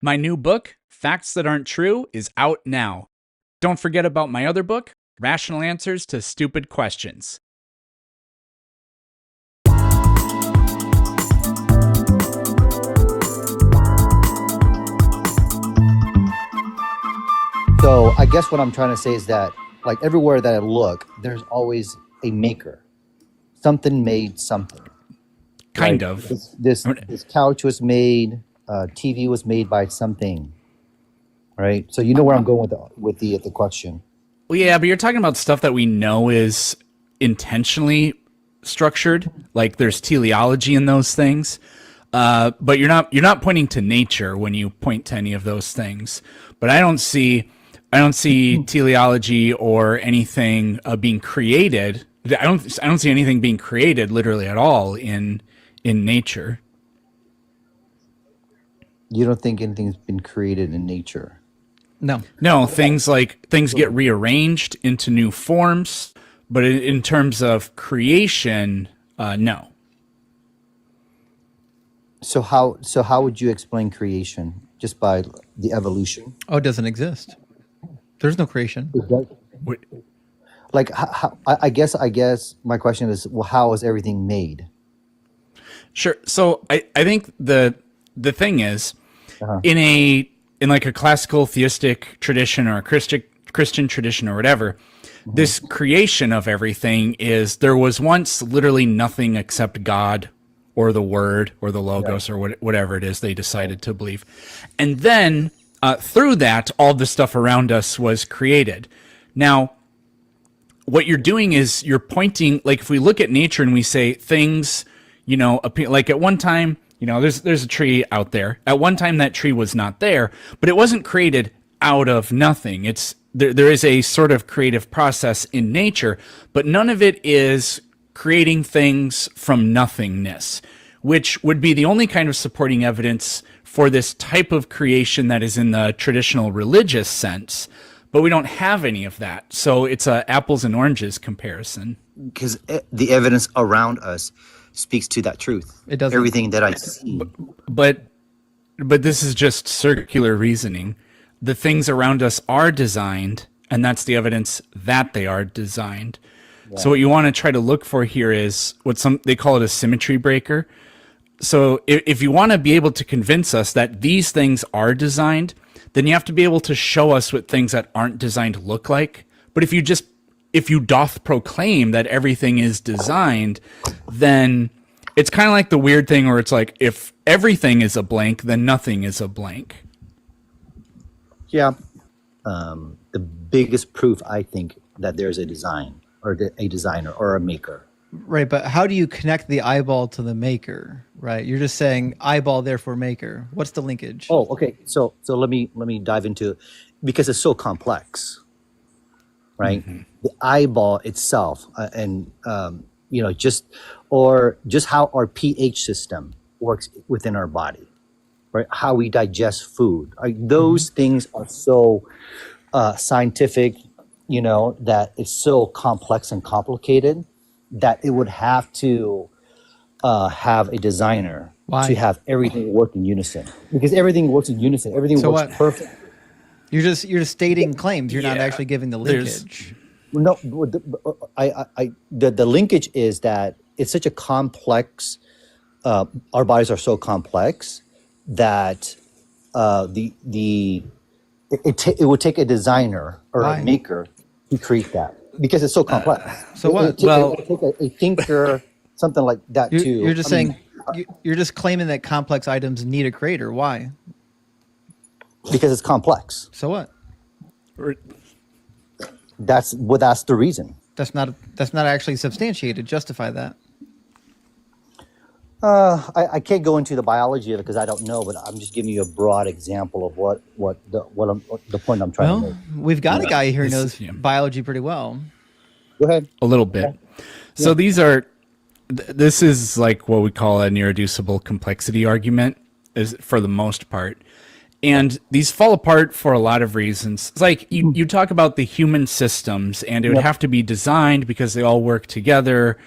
My new book, Facts That Aren't True, is out now. Don't forget about my other book, Rational Answers to Stupid Questions. So I guess what I'm trying to say is that, like, everywhere that I look, there's always a maker. Something made something. Kind Like, of. this couch was made. TV was made by something. Right. So you know where I'm going with the question. Well, yeah, but you're talking about stuff that we know is intentionally structured. Like there's teleology in those things. But you're not pointing to nature when you point to any of those things. But I don't see teleology or anything being created. I don't see anything being created literally at all in nature. You don't think anything's been created in nature? No, things get rearranged into new forms, but in terms of creation, no. So how would you explain creation? Just by the evolution? Oh, it doesn't exist. There's no creation. Wait, Like, I guess my question is, well, how is everything made? Sure. So I think the thing is, in like a classical theistic tradition or a Christian tradition or whatever, this creation of everything is there was once literally nothing except God or the Word or the Logos or whatever it is they decided to believe. And then through that, all the stuff around us was created. Now, what you're doing is you're pointing, like if we look at nature and we say things, appear, like at one time, there's a tree out there. At one time, that tree was not there, but it wasn't created out of nothing. There is a sort of creative process in nature, but none of it is creating things from nothingness, which would be the only kind of supporting evidence for this type of creation that is in the traditional religious sense. But we don't have any of that. So it's a apples and oranges comparison. Because the evidence around us speaks to that truth. It doesn't. Everything that I see. But this is just circular reasoning. The things around us are designed, and that's the evidence that they are designed. Yeah. So what you want to try to look for here is they call it a symmetry breaker. So if you want to be able to convince us that these things are designed, then you have to be able to show us what things that aren't designed look like. But if you doth proclaim that everything is designed, then it's kind of like the weird thing where it's like, if everything is a blank, then nothing is a blank. Yeah. The biggest proof, I think, that there's a design or a designer or a maker. Right, but how do you connect the eyeball to the maker? Right, you're just saying eyeball, therefore maker. What's the linkage? Oh, okay. So let me dive into, because it's so complex, right? Mm-hmm. The eyeball itself, and just how our pH system works within our body, right? How we digest food. Those things are so scientific, that it's so complex and complicated that it would have to have a designer to have everything work in unison. Because everything works in unison. Everything works perfect. You're just stating claims. You're not actually giving the linkage. No, the linkage is that it's such a complex. Our bodies are so complex that it would take a designer or a maker to create that, because it's so complex. So what? It would take a thinker, something like that too. You're just you're just claiming that complex items need a creator. Why? Because it's complex. So what? That's the reason. That's not actually substantiated. Justify that. I can't go into the biology of it because I don't know, but I'm just giving you a broad example of what the point I'm trying to make. We've got a guy here who knows biology pretty well. Go ahead. A little bit. So this is like what we call a irreducible complexity argument, is for the most part. And these fall apart for a lot of reasons. It's like you talk about the human systems, and it would have to be designed because they all work together,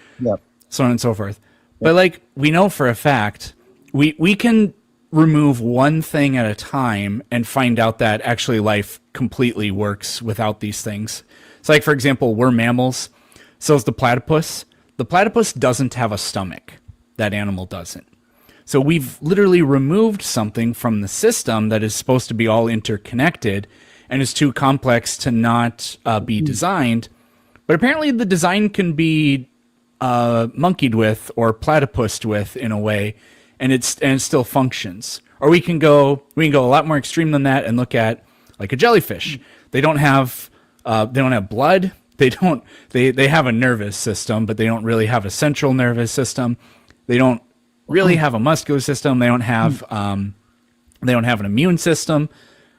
so on and so forth. But like we know for a fact, we can remove one thing at a time and find out that actually life completely works without these things. It's like, for example, we're mammals. So is the platypus. The platypus doesn't have a stomach. That animal doesn't. So we've literally removed something from the system that is supposed to be all interconnected and is too complex to not be designed. But apparently the design can be monkeyed with or platypused with in a way, and it still functions. Or we can go a lot more extreme than that and look at like a jellyfish. They don't have blood. They have a nervous system, but they don't really have a central nervous system. They don't really have a muscular system. They don't have an immune system,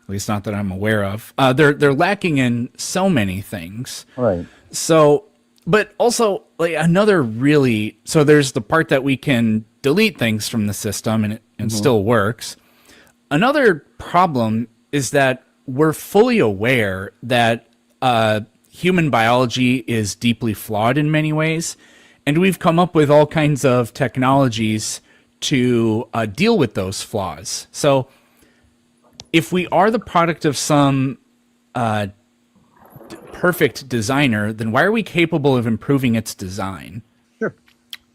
at least not that I'm aware of. They're lacking in so many things. Right. So, but also like so there's the part that we can delete things from the system and it still works. Another problem is that we're fully aware that human biology is deeply flawed in many ways. And we've come up with all kinds of technologies to deal with those flaws. So if we are the product of some perfect designer, then why are we capable of improving its design? Sure.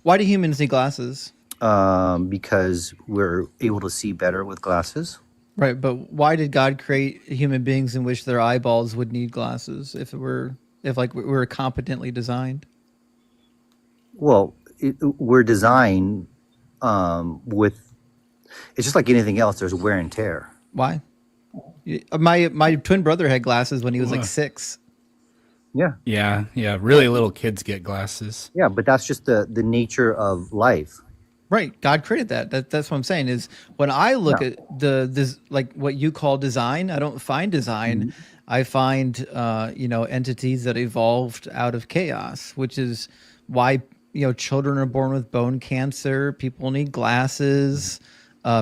Why do humans need glasses? Because we're able to see better with glasses. Right, but why did God create human beings in which their eyeballs would need glasses if we were competently designed? Well, we're designed with. It's just like anything else. There's wear and tear. Why? My twin brother had glasses when he was like 6. Yeah. Yeah. Really little kids get glasses. Yeah, but that's just the nature of life. Right. God created that. That's what I'm saying is when I look at this like what you call design, I don't find design. I find entities that evolved out of chaos, which is why children are born with bone cancer. People need glasses.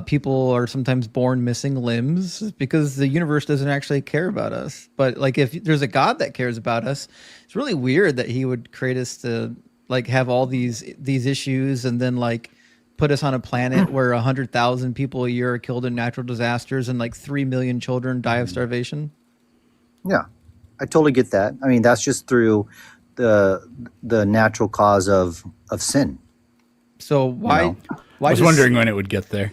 People are sometimes born missing limbs because the universe doesn't actually care about us. But like if there's a God that cares about us, it's really weird that he would create us to like have all these issues and then like put us on a planet where 100,000 people a year are killed in natural disasters and like 3 million children die of starvation. Yeah, I totally get that. I mean, that's just through the natural cause of sin. So why? Why I was wondering when it would get there.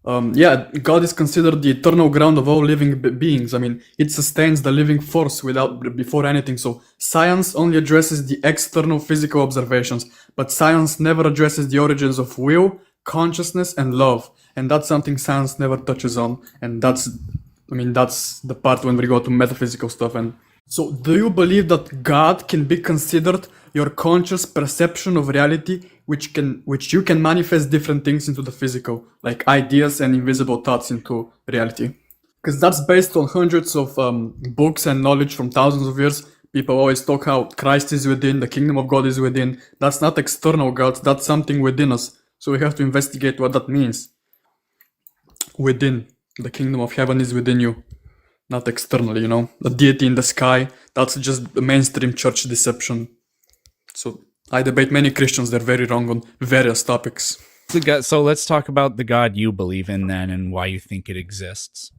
God is considered the eternal ground of all living beings. I mean, it sustains the living force before anything. So science only addresses the external physical observations, but science never addresses the origins of will, consciousness, and love. And that's something science never touches on. And that's the part when we go to metaphysical stuff. And so do you believe that God can be considered your conscious perception of reality, which you can manifest different things into the physical, like ideas and invisible thoughts into reality? Because that's based on hundreds of books and knowledge from thousands of years. People always talk how Christ is within, the kingdom of God is within. That's not external God, that's something within us. So we have to investigate what that means. Within, the kingdom of heaven is within you, not externally, The deity in the sky, that's just the mainstream church deception. So I debate many Christians, they're very wrong on various topics. So let's talk about the God you believe in then and why you think it exists.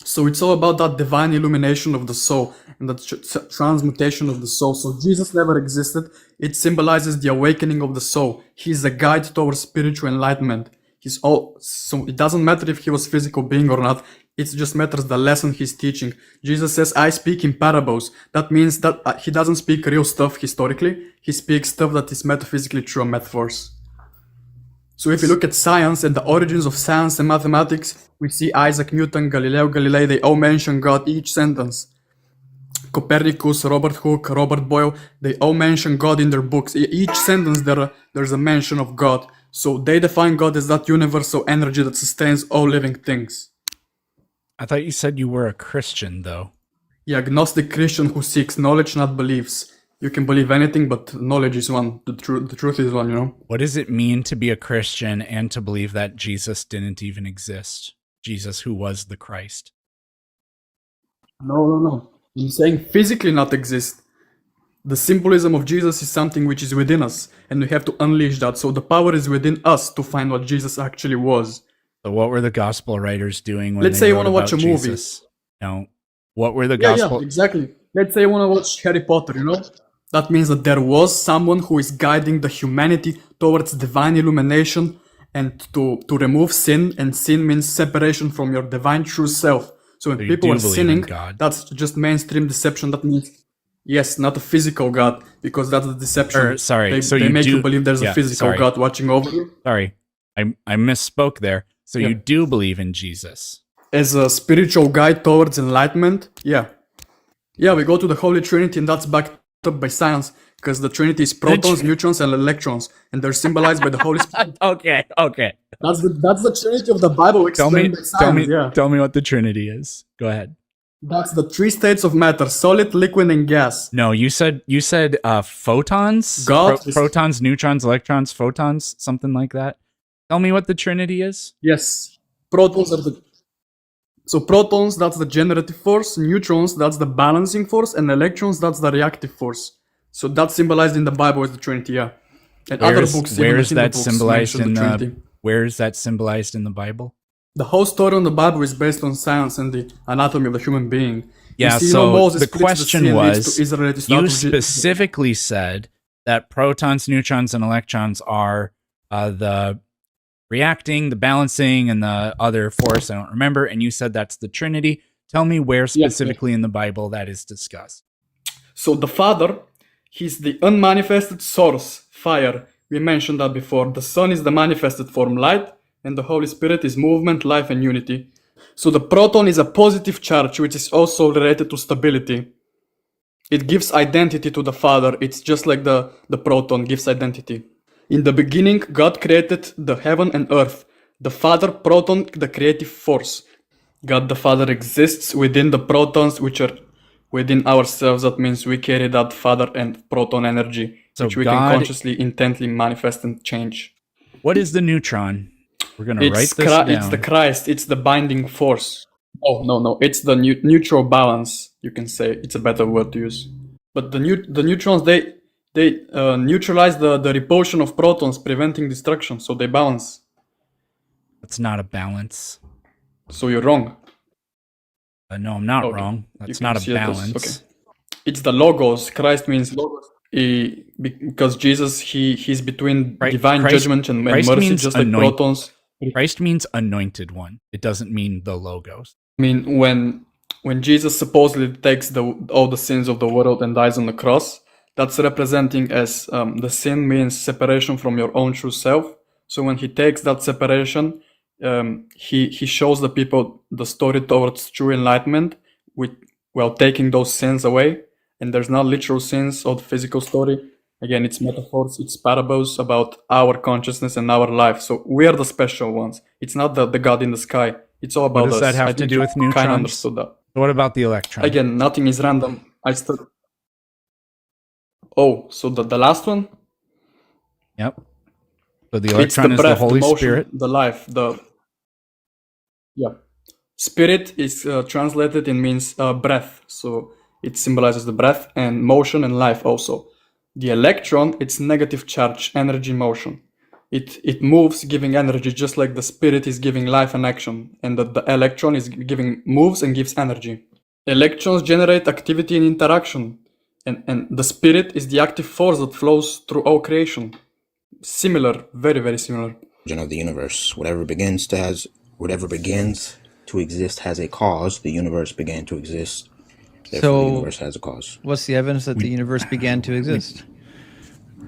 So it's all about that divine illumination of the soul and the transmutation of the soul. So Jesus never existed. It symbolizes the awakening of the soul. He's a guide towards spiritual enlightenment. So it doesn't matter if he was a physical being or not. It just matters the lesson he's teaching. Jesus says, I speak in parables. That means that he doesn't speak real stuff historically. He speaks stuff that is metaphysically true metaphors. So if you look at science and the origins of science and mathematics, we see Isaac Newton, Galileo Galilei, they all mention God each sentence. Copernicus, Robert Hooke, Robert Boyle, they all mention God in their books. Each sentence there's a mention of God. So they define God as that universal energy that sustains all living things. I thought you said you were a Christian, though. Yeah, agnostic Christian who seeks knowledge, not beliefs. You can believe anything, but knowledge is one. The truth is one, What does it mean to be a Christian and to believe that Jesus didn't even exist? Jesus, who was the Christ? No. I'm saying physically not exist. The symbolism of Jesus is something which is within us, and we have to unleash that. So the power is within us to find what Jesus actually was. So what were the gospel writers doing when Let's they say you wrote want to watch about a movie. Jesus? No. What were the Yeah, gospel? exactly. Let's say you want to watch Harry Potter, That means that there was someone who is guiding the humanity towards divine illumination and to remove sin, and sin means separation from your divine true self. So when So you people do are believe in sinning, God? that's just mainstream deception. That means, yes, not a physical God, because that's the deception. Or, sorry, so they you make do- you believe there's yeah, a physical sorry. God watching over you. Sorry, I misspoke there. So Yeah. you do believe in Jesus? As a spiritual guide towards enlightenment, yeah. Yeah, we go to the Holy Trinity, and that's backed up by science, because the Trinity is protons, neutrons, and electrons, and they're symbolized by the Holy Spirit. Okay. That's the Trinity of the Bible explained by science. Yeah, Tell me what the Trinity is. Go ahead. that's the three states of matter: solid, liquid, and gas. No, you said photons, God is- protons, neutrons, electrons, photons, something like that. Tell me what the Trinity is. Yes, protons are the. So protons, that's the generative force. Neutrons, that's the balancing force, and electrons, that's the reactive force. So that's symbolized in the Bible as the Trinity. Yeah, and other books. Where even is the Hindu that books symbolized mention in the the? Trinity. Where is that symbolized in the Bible? The whole story on the Bible is based on science and the anatomy of the human being. Yeah, see, so Moses the splits question sea and leads was, to Israel to start you with specifically said that protons, neutrons, and electrons are the reacting, the balancing, and the other force. I don't remember. And you said that's the Trinity. Tell me where specifically in the Bible that is discussed. So the Father, he's the unmanifested source, fire. We mentioned that before. The Son is the manifested form, light, and the Holy Spirit is movement, life, and unity. So the proton is a positive charge, which is also related to stability. It gives identity to the Father. It's just like the proton gives identity. In the beginning, God created the heaven and earth. The Father, proton, the creative force. God the Father exists within the protons, which are within ourselves. That means we carry that Father and proton energy, So which we God- can consciously, intently manifest and change. What is the neutron? We're going to write It's this down. It's the Christ. It's the binding force. Oh no! It's the neutral balance. You can say it's a better word to use. But the neutrons they neutralize the repulsion of protons, preventing destruction. So they balance. That's not a balance. So you're wrong. No, I'm not Okay. wrong. You That's can not a see it as- balance. okay. It's the logos. Christ means logos. Because Jesus, he's between divine Christ- judgment and Christ mercy, means just like anoint- protons. Christ means anointed one. It doesn't mean the logos. I mean, when Jesus supposedly takes all the sins of the world and dies on the cross, that's representing as the sin means separation from your own true self. So when he takes that separation, he shows the people the story towards true enlightenment, while taking those sins away. And there's not literal sins or the physical story. Again, it's metaphors, it's parables about our consciousness and our life. So we are the special ones. It's not the God in the sky. It's all about does us. that have I to think do you with kind neutrons? of understood that. What about the electron? Again, nothing is random. Oh, so the last one? Yep. So the It's electron the is breath, the Holy the motion, Spirit. the life, yeah. Spirit is translated and means breath. So it symbolizes the breath and motion and life also. The electron, it's negative charge, energy, motion. It moves, giving energy, just like the spirit is giving life and action, and the electron is moves and gives energy. Electrons generate activity and interaction, and the spirit is the active force that flows through all creation. Similar, very, very similar. Of the universe, whatever begins to exist has a cause. The universe began to exist. Therefore, the universe has a cause. What's the evidence that the universe began to exist?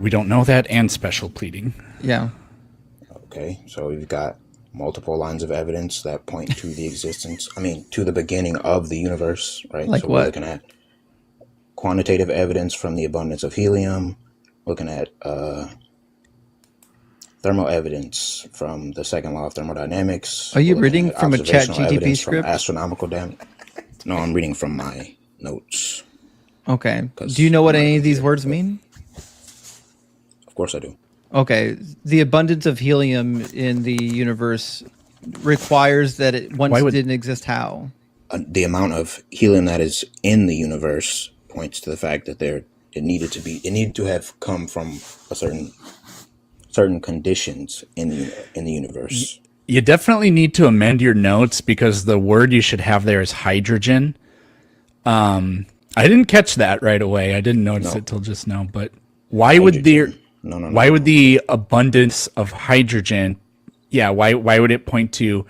We don't know that, and special pleading. Yeah. Okay, so we've got multiple lines of evidence that point to the existence, to the beginning of the universe, right? Like so what? We're looking at quantitative evidence from the abundance of helium, looking at thermal evidence from the second law of thermodynamics. Are you looking reading at from a observational ChatGPT evidence from script? astronomical No, I'm reading from my notes. Okay. 'Cause Do you know what I'm not any of these computer, words but- mean? Of course I do. Okay. The abundance of helium in the universe requires that it once Why would- didn't exist. How? The amount of helium that is in the universe points to the fact that it needed to have come from a certain conditions in the universe. You definitely need to amend your notes because the word you should have there is hydrogen. I didn't catch that right away. I didn't notice No. it till just now. But why would Hydrogen. No, why no. would the abundance of hydrogen? Yeah, why would it point to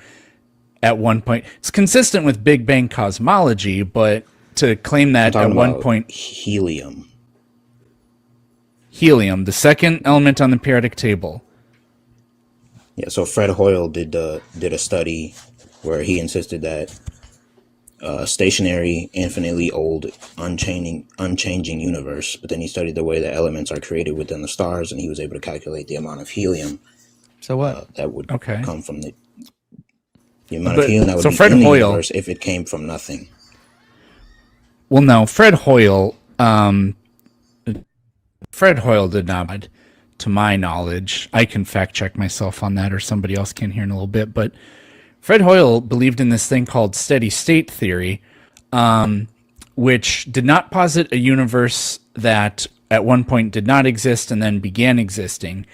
at one point? It's consistent with Big Bang cosmology, but to claim I'm that at talking one about point helium. helium, the second element on the periodic table. Yeah, so Fred Hoyle did a study where he insisted that stationary, infinitely old, unchanging universe, but then he studied the way that elements are created within the stars, and he was able to calculate the amount of helium So what? that would Okay. come from the amount of But helium that would so be Fred in the Hoyle, universe if it came from nothing. well, no, Fred Hoyle did not, to my knowledge. I can fact check myself on that, or somebody else can here in a little bit. But Fred Hoyle believed in this thing called steady state theory, which did not posit a universe that at one point did not exist and then began existing.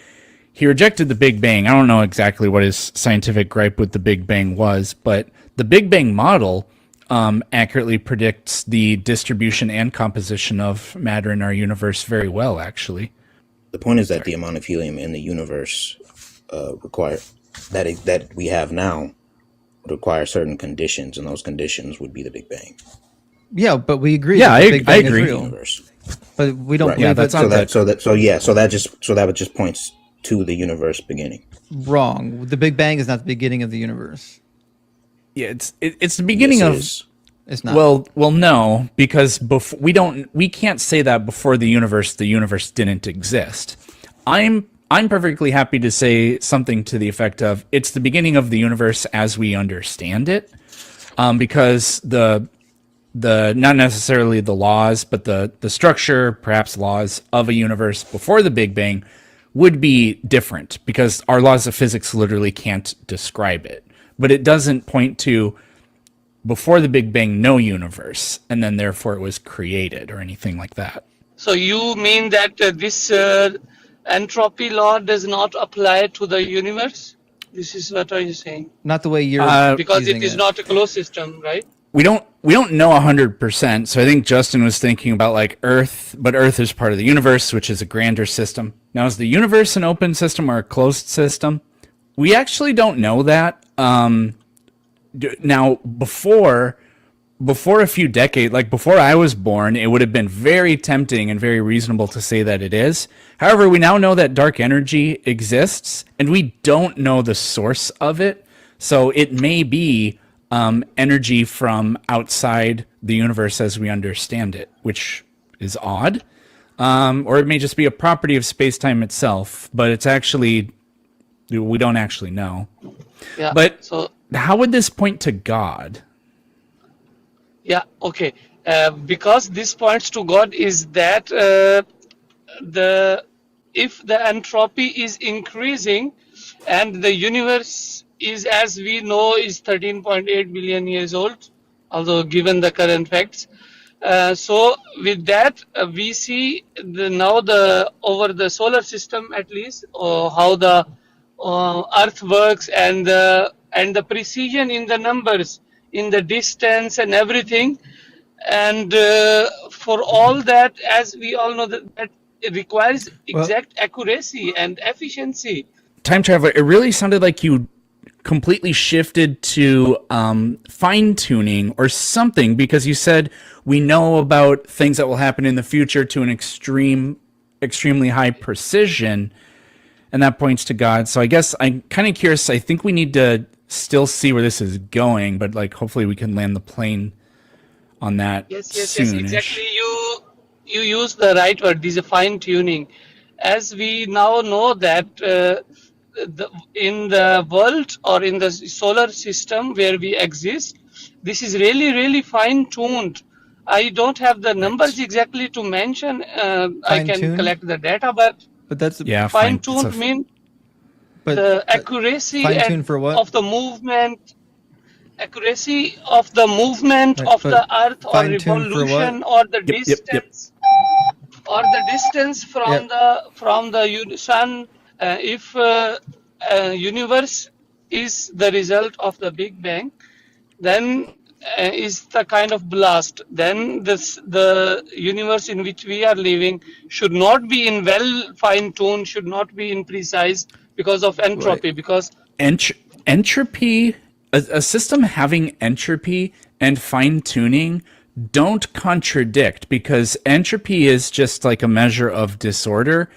He rejected the Big Bang. I don't know exactly what his scientific gripe with the Big Bang was, but the Big Bang model accurately predicts the distribution and composition of matter in our universe very well, actually. The point is that the amount of helium in the universe that we have now would require certain conditions, and those conditions would be the Big Bang. Yeah, but we agree. Yeah, that the Big I Bang is agree. real. Universe. But we don't Right. believe Yeah, that's it's not that just points to the universe beginning. wrong. The Big Bang is not the beginning of the universe. Yeah, it's the beginning Yes, it of. is. It's not. Well, no, because we can't say that before the universe didn't exist. I'm perfectly happy to say something to the effect of it's the beginning of the universe as we understand it, because the not necessarily the laws, but the structure, perhaps laws of a universe before the Big Bang would be different because our laws of physics literally can't describe it. But it doesn't point to before the Big Bang, no universe, and then therefore it was created or anything like that. So you mean that this entropy law does not apply to the universe? This is what are you saying? not the way you're Because using it is not a closed system, right? We don't know 100%. So I think Justin was thinking about like Earth, but Earth is part of the universe, which is a grander system. Now, is the universe an open system or a closed system? We actually don't know that. Now, before a few decades, like before I was born, it would have been very tempting and very reasonable to say that it is. However, we now know that dark energy exists, and we don't know the source of it. So it may be energy from outside the universe as we understand it, which is odd. Or it may just be a property of space-time itself, but it's actually, we don't actually know. Yeah. But So how would this point to God? yeah, okay. Because this points to God is that if the entropy is increasing and the universe is, as we know, is 13.8 billion years old, although given the current facts. So with that, we see now over the solar system at least, how the Earth works and the precision in the numbers, in the distance and everything. And for all that, as we all know, that it requires exact accuracy and efficiency. Time Traveler, it really sounded like you completely shifted to fine tuning or something, because you said we know about things that will happen in the future to an extremely high precision, and that points to God. So I guess I'm kind of curious. I think we need to still see where this is going, but like hopefully we can land the plane on that. Yes, soonish. exactly. You use the right word. This is fine tuning. As we now know that in the world or in the solar system where we exist, this is really fine tuned. I don't have the numbers exactly to mention. I can collect the data, but that's fine tuned mean the accuracy of the movement. Accuracy of the movement of the Earth or revolution or the distance or the distance from the sun. If universe is the result of the Big Bang, then is the kind of blast. Then the universe in which we are living should not be in well fine-tuned, should not be in precise because of entropy. Because Entropy, a system having entropy and fine tuning don't contradict, because entropy is just like a measure of disorder.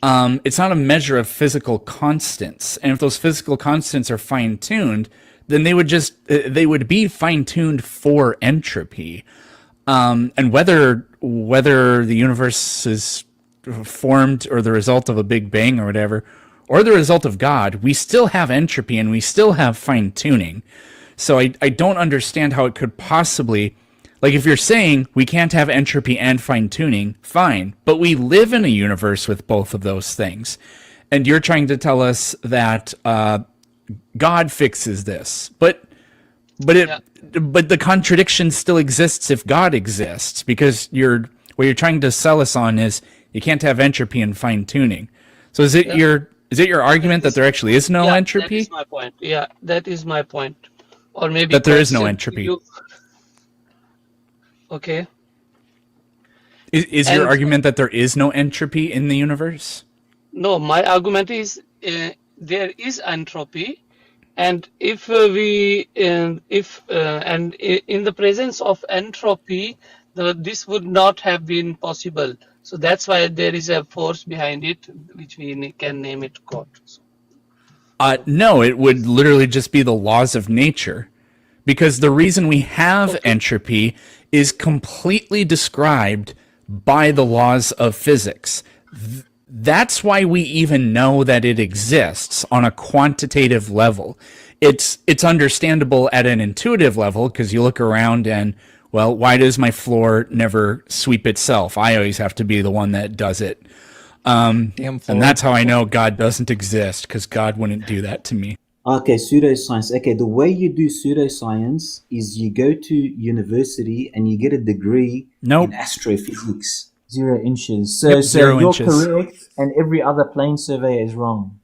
It's not a measure of physical constants. And if those physical constants are fine tuned, then they would be fine tuned for entropy. And whether the universe is formed or the result of a Big Bang or whatever, or the result of God, we still have entropy and we still have fine tuning. So I don't understand how it could possibly, like, if you're saying we can't have entropy and fine tuning, fine, but we live in a universe with both of those things. And you're trying to tell us that God fixes this, but the contradiction still exists if God exists, because what you're trying to sell us on is you can't have entropy and fine tuning. So is it your argument that there actually is no entropy? That is my point. Yeah, that is my point. Or maybe that there is no entropy. Okay. Is your argument that there is no entropy in the universe? No, my argument is there is entropy, and if in the presence of entropy, this would not have been possible. So that's why there is a force behind it, which we can name it God. No, it would literally just be the laws of nature, because the reason we have entropy is completely described by the laws of physics. That's why we even know that it exists on a quantitative level. It's understandable at an intuitive level, because you look around and, well, why does my floor never sweep itself? I always have to be the one that does it. And that's how I know God doesn't exist, because God wouldn't do that to me. Okay, pseudoscience. Okay, the way you do pseudoscience is you go to university and you get a degree in astrophysics. 0 inches. So, Yep, 0 you're inches. correct, and every other plane surveyor is wrong.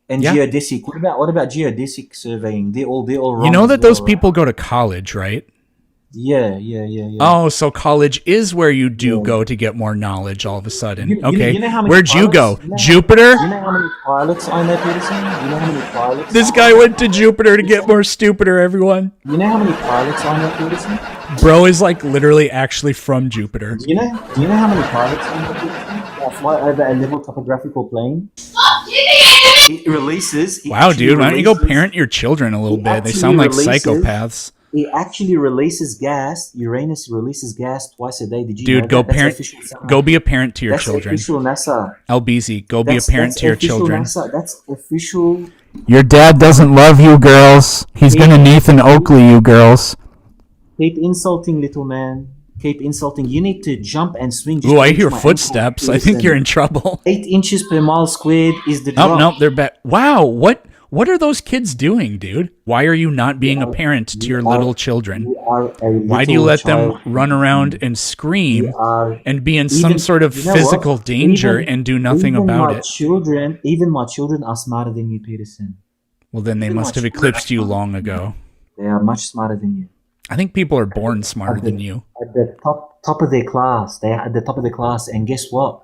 And geodesic. What about geodesic surveying? They're all wrong. You know that as well, those people go to college, right? Yeah. Oh, so college is where you do go to get more knowledge all of a sudden. You Okay. know how many Where'd you go? pilots- Jupiter? You know how many pilots I know, Peterson? You know how many pilots? This guy went to Jupiter to get more stupider, everyone. You know how many pilots I know, Peterson? Bro is like literally actually from Jupiter. Do you know how many pilots I know, Peterson? I fly over a level topographical plane. It releases. Wow, dude, why don't you go parent your children a little bit? They sound like psychopaths. It actually releases gas. Uranus releases gas twice a day. Did you know Dude, go that? That's parent. official science. Go be a parent to your That's children. official NASA. LBZ, go be a parent to your official children. NASA. That's official. Your dad doesn't love you, girls. He's gonna Nathan Oakley you, girls. Keep insulting, little man. Keep insulting. You need to jump and swing. Ooh, I hear footsteps. I think you're in trouble. 8 inches per mile squared is the drop. Nope, they're back. Wow, what are those kids doing, dude? Why are you not being a parent to your little children? Why do you let them run around and scream and be in some sort of physical danger and do nothing about it? Even my children are smarter than you, Peterson. Well, then they must have eclipsed you long ago. They are much smarter than you. I think people are born smarter than you. At the top of their class. They are at the top of their class. And guess what?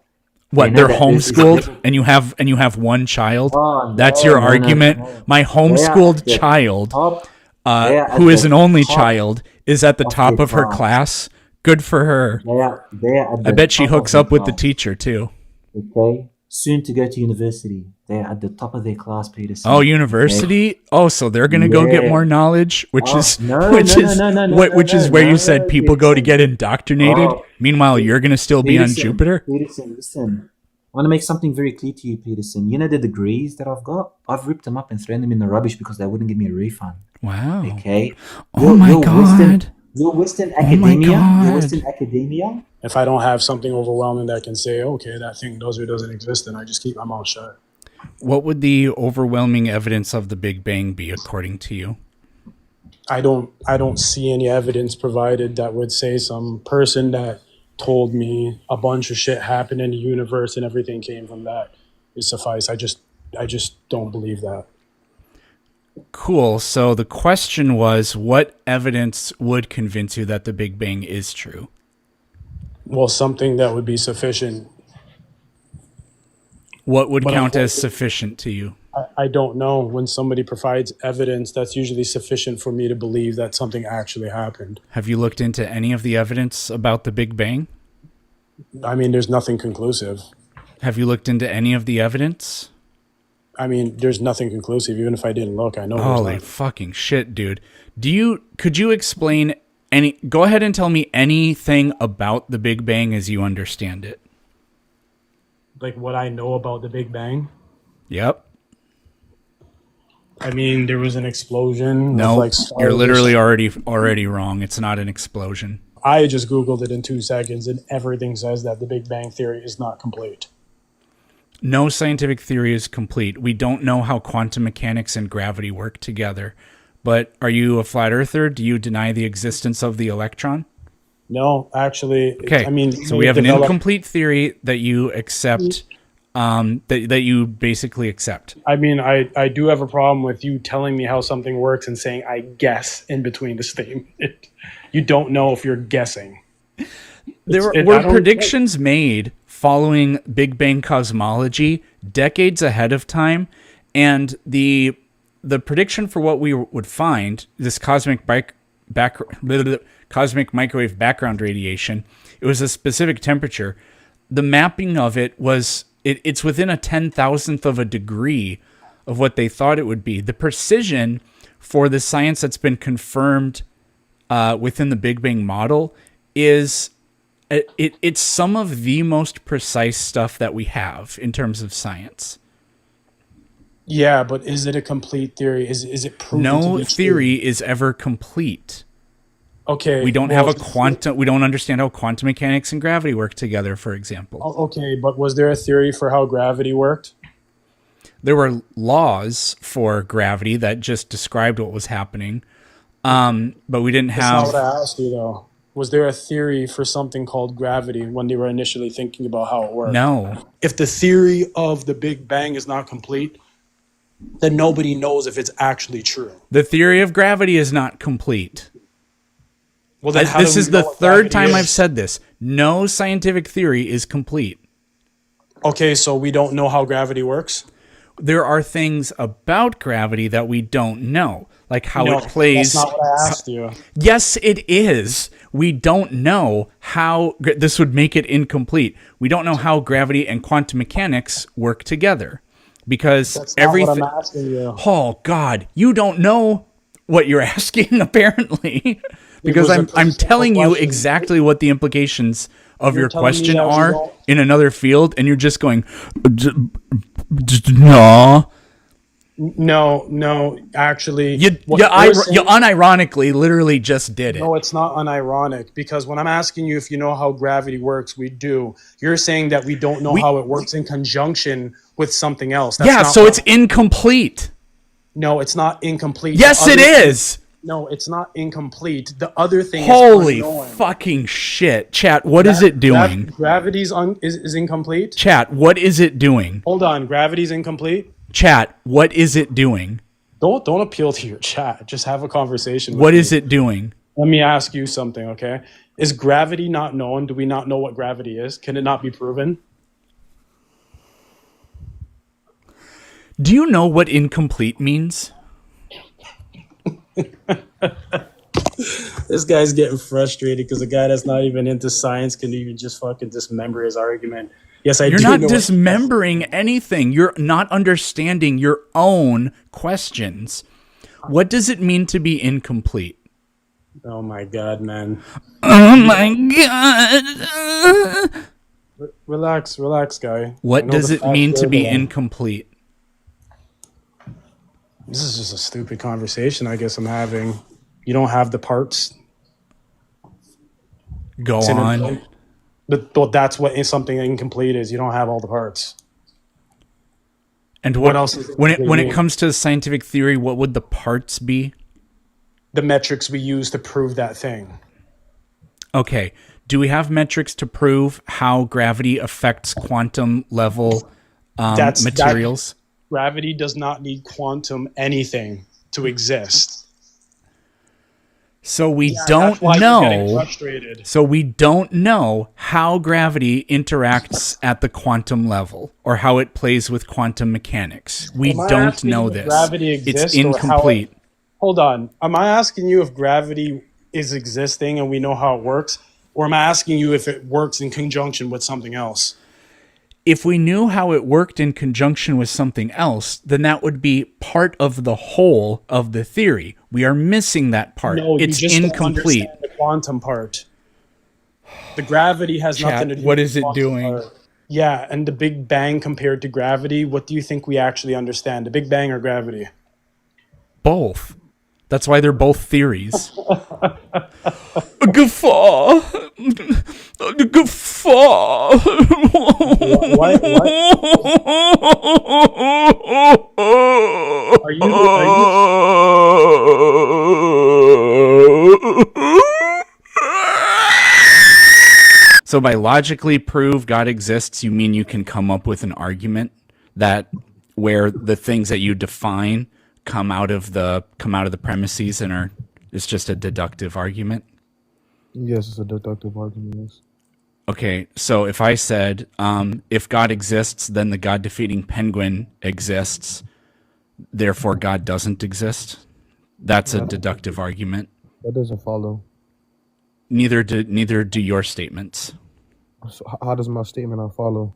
What, they're homeschooled and you have one child? That's your argument? No. My homeschooled child, who is an only child, is at the top of her class. Good for her. I bet she hooks up with the teacher too. Okay. Soon to go to university. They're at the top of their class, Peterson. Oh, university? Okay. Oh, so they're gonna go get more knowledge, which is where you said people go to get indoctrinated. Meanwhile, you're gonna still be on Jupiter. Peterson, listen. I want to make something very clear to you, Peterson. You know the degrees that I've got? I've ripped them up and thrown them in the rubbish because they wouldn't give me a refund. Wow. Okay. Oh my God. Your Western academia. If I don't have something overwhelming that can say, okay, that thing does or doesn't exist, then I just keep my mouth shut. What would the overwhelming evidence of the Big Bang be, according to you? I don't see any evidence provided that would say some person that told me a bunch of shit happened in the universe and everything came from that would suffice. I just don't believe that. Cool. So the question was, what evidence would convince you that the Big Bang is true? Well, something that would be sufficient. What would But count as unfortunately, sufficient to you? I don't know. When somebody provides evidence, that's usually sufficient for me to believe that something actually happened. Have you looked into any of the evidence about the Big Bang? I mean, there's nothing conclusive. Have you looked into any of the evidence? I mean, there's nothing conclusive. Even if I didn't look, I know there's Holy not. fucking shit, dude. Could you explain go ahead and tell me anything about the Big Bang as you understand it? Like what I know about the Big Bang. Yep. I mean, there was an explosion. No, With like stars. you're literally already wrong. It's not an explosion. I just Googled it in 2 seconds, and everything says that the Big Bang Theory is not complete. No scientific theory is complete. We don't know how quantum mechanics and gravity work together. But are you a flat earther? Do you deny the existence of the electron? No, actually, Okay. I mean, so we have an incomplete theory that you accept, that you basically accept. I mean, I do have a problem with you telling me how something works and saying I guess in between the statement. You don't know if you're guessing. There were predictions made following Big Bang cosmology decades ahead of time, and the prediction for what we would find, this cosmic microwave background radiation, it was a specific temperature. The mapping of it was it's within a 10,000th of a degree of what they thought it would be. The precision for the science that's been confirmed within the Big Bang model is it's some of the most precise stuff that we have in terms of science. Yeah, but is it a complete theory? Is it proven to No be theory is ever complete. Okay. We don't have a quantum. We don't understand how quantum mechanics and gravity work together, for example. Okay, but was there a theory for how gravity worked? There were laws for gravity that just described what was happening, but we didn't have. That's not what I asked you, though. Was there a theory for something called gravity when they were initially thinking about how it worked? No. If the theory of the Big Bang is not complete, then nobody knows if it's actually true. The theory of gravity is not complete. Well, then how This do we is know the what third gravity time is? I've said this. No scientific theory is complete. Okay, so we don't know how gravity works? There are things about gravity that we don't know, like how No, it plays. That's not what I asked you. Yes, it is. We don't know how this would make it incomplete. We don't know how gravity and quantum mechanics work together because That's not everything. what I'm asking you. Oh God, you don't know what you're asking apparently, because was a I'm pretty telling simple you question. exactly what the implications of You're your telling me question that we are don't- in another field, and you're just going, no. No, actually. You what you're saying- unironically literally just did it. No, it's not unironic because when I'm asking you if you know how gravity works, we do. You're saying that we don't know how it works in conjunction with something else. That's Yeah, not so what- it's incomplete. No, it's not incomplete. Yes, The it other thing- is. No, it's not incomplete. The other thing Holy is unknown. fucking shit. Chat, what is it doing? Gravity's is incomplete. Chat, what is it doing? Hold on, gravity's incomplete. Chat, what is it doing? Don't appeal to your chat. Just have a conversation with What me. is it doing? Let me ask you something, okay? Is gravity not known? Do we not know what gravity is? Can it not be proven? Do you know what incomplete means? This guy's getting frustrated because a guy that's not even into science can even just fucking dismember his argument. Yes, You're do not know. dismembering anything. You're not understanding your own questions. What does it mean to be incomplete? Oh my god, man. Oh my god. Relax, guy. I What know does the it mean facts to are be there. incomplete? This is just a stupid conversation I guess I'm having. You don't have the parts. Go It's on. But that's what something incomplete is. You don't have all the parts. And what else is when it incomplete? comes to scientific theory, what would the parts be? The metrics we use to prove that thing. Okay. Do we have metrics to prove how gravity affects quantum level That's- materials? Gravity does not need quantum anything to exist. So we That's don't why you're getting know. frustrated. So we don't know how gravity interacts at the quantum level or how it plays with quantum mechanics. We Am I don't asking know you if this. gravity It's exists or how incomplete. Hold on. Am I asking you if gravity is existing and we know how it works? Or am I asking you if it works in conjunction with something else? If we knew how it worked in conjunction with something else, then that would be part of the whole of the theory. We are missing that part. No, It's you just don't incomplete. understand the quantum part. The gravity has nothing to do What with is the it quantum doing? part. Yeah, and the Big Bang compared to gravity, what do you think we actually understand? The Big Bang or gravity? Both. That's why they're both theories. Guffaw. Guffaw. Why? Are So by logically prove God exists, you mean you can come up with an argument that where the things that you define come out of the premises and it's just a deductive argument? Yes, it's a deductive argument. Yes. Okay, so if I said, if God exists, then the God-defeating penguin exists, therefore God doesn't exist, that's a deductive argument. That doesn't follow. Neither do your statements. So how does my statement not follow?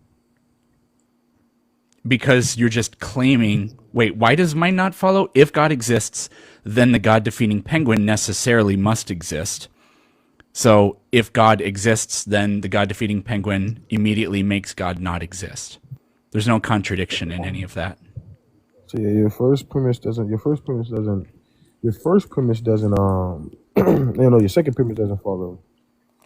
Because you're just claiming, wait, why does mine not follow? If God exists, then the God-defeating penguin necessarily must exist. So if God exists, then the God-defeating penguin immediately makes God not exist. There's no contradiction in any of that. So yeah, your first premise doesn't your second premise doesn't follow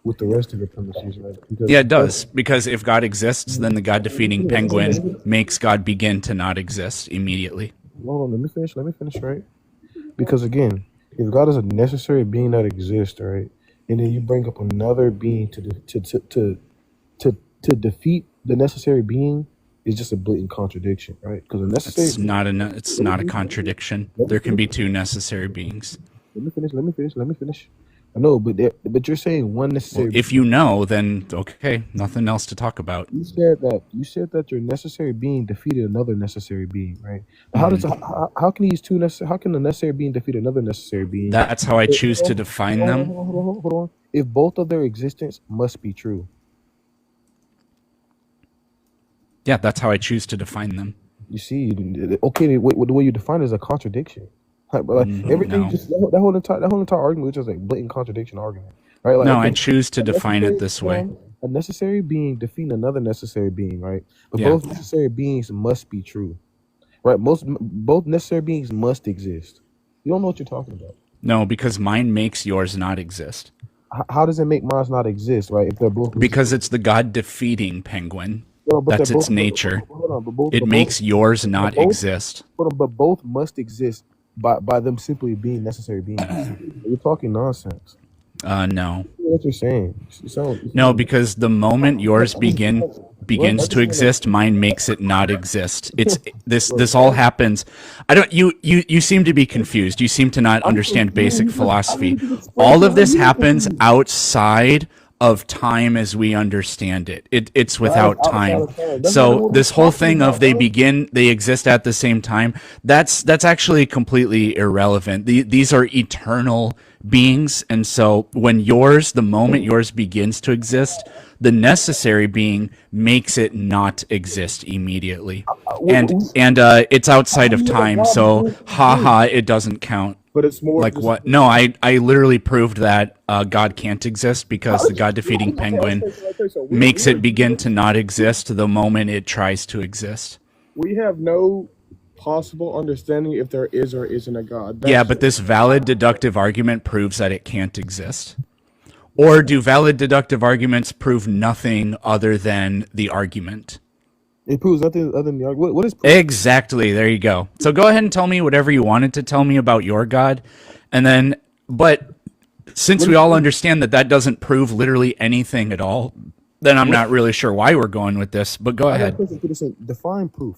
with the rest of the premises, right? Because Yeah, it does. Because if God exists, then the God-defeating penguin makes God begin to not exist immediately. Hold on, let me finish, right? Because again, if God is a necessary being that exists, right, and then you bring up another being to defeat the necessary being, is just a blatant contradiction, right? Because a necessary It's not a contradiction. There can be two necessary beings. Let me finish. I know, but you're saying one necessary. Well, if you know, then okay, nothing else to talk about. You said that your necessary being defeated another necessary being, right? How how can how can a necessary being defeat another necessary being? That's how I choose to define them. Hold on. If both of their existence must be true. Yeah, that's how I choose to define them. You see, okay, the way you define it is a contradiction. Everything, no. just that whole entire argument was just like blatant contradiction argument, right? No, I choose to define it this way. A necessary being defeating another necessary being, right? But both necessary beings must be true, right? Both necessary beings must exist. You don't know what you're talking about. No, because mine makes yours not exist. How does it make mine not exist, right? If they're both because it's the God-defeating penguin. No, That's its nature. It makes yours not exist. But both must exist by them simply being necessary beings. You're talking nonsense. No. What you're saying? No, because the moment yours begins to exist, mine makes it not exist. It's this all happens. You seem to be confused. You seem to not understand basic philosophy. All of this happens outside of time as we understand it. It's without time. So this whole thing of they exist at the same time, that's actually completely irrelevant. These are eternal beings, and so when the moment yours begins to exist, the necessary being makes it not exist immediately. And it's outside of time, so it doesn't count. But it's more like what? No, I literally proved that God can't exist because the God-defeating penguin makes it begin to not exist the moment it tries to exist. We have no possible understanding if there is or isn't a God. But this valid deductive argument proves that it can't exist. Or do valid deductive arguments prove nothing other than the argument? It proves nothing other than the argument. What is proof? Exactly. There you go. So go ahead and tell me whatever you wanted to tell me about your God. But since we all understand that doesn't prove literally anything at all, then I'm not really sure why we're going with this, but go ahead. Define proof.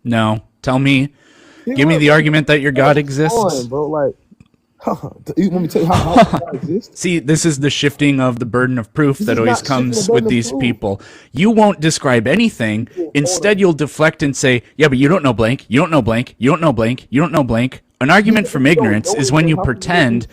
No. Tell me Give me the argument that your God Come exists. on, bro. Like, you want me to tell you how God exists? See, this is the shifting of the burden of proof This that is always not shifting the comes burden with of these proof. people. You won't describe anything. Instead, you'll deflect and say, yeah, but you don't know blank, you don't know blank, you don't know blank, you don't know blank. An argument from ignorance is when you pretend,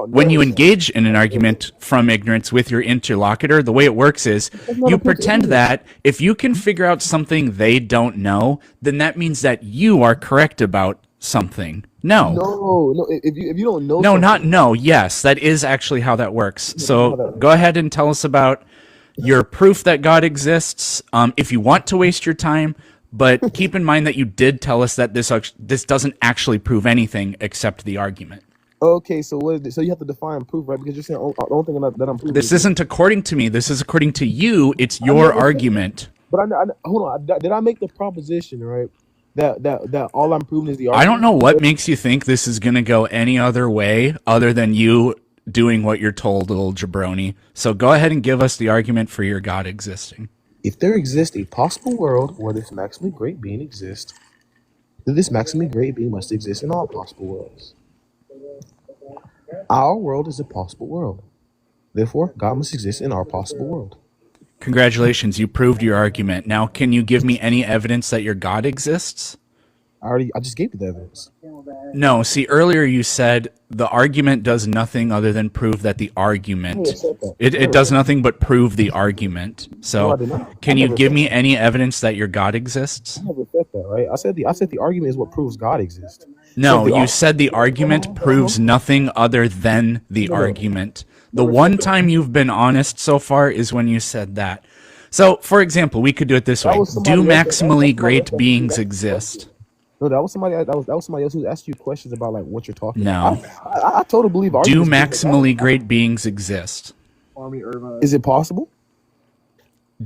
when you engage in an argument from ignorance with your interlocutor, the way it works is you pretend that if you can figure out something they don't know, then that means that you are correct about something. No. No. If you don't know, No, not no. Yes, that is actually how that works. So go ahead and tell us about your proof that God exists. If you want to waste your time, but keep in mind that you did tell us that this doesn't actually prove anything except the argument. Okay, so so you have to define proof, right? Because you're saying the only thing that I'm proving. This isn't according to me. This is according to you. It's your argument. But hold on. Did I make the proposition right? That all I'm proving is the argument. I don't know what makes you think this is going to go any other way other than you doing what you're told, little jabroni. So go ahead and give us the argument for your God existing. If there exists a possible world where this maximally great being exists, then this maximally great being must exist in all possible worlds. Our world is a possible world. Therefore, God must exist in our possible world. Congratulations, you proved your argument. Now, can you give me any evidence that your God exists? I just gave you the evidence. No, see, earlier you said the argument does nothing other than prove that the argument... It does nothing but prove the argument. So, can you give me any evidence that your God exists? I never said that, right? I said the argument is what proves God exists. No, you said the argument proves nothing other than the argument. The one time you've been honest so far is when you said that. So, for example, we could do it this way. Do maximally great beings exist? No, that was somebody else who asked you questions about like what you're talking No. about. I totally believe Do maximally great beings exist? Is it possible?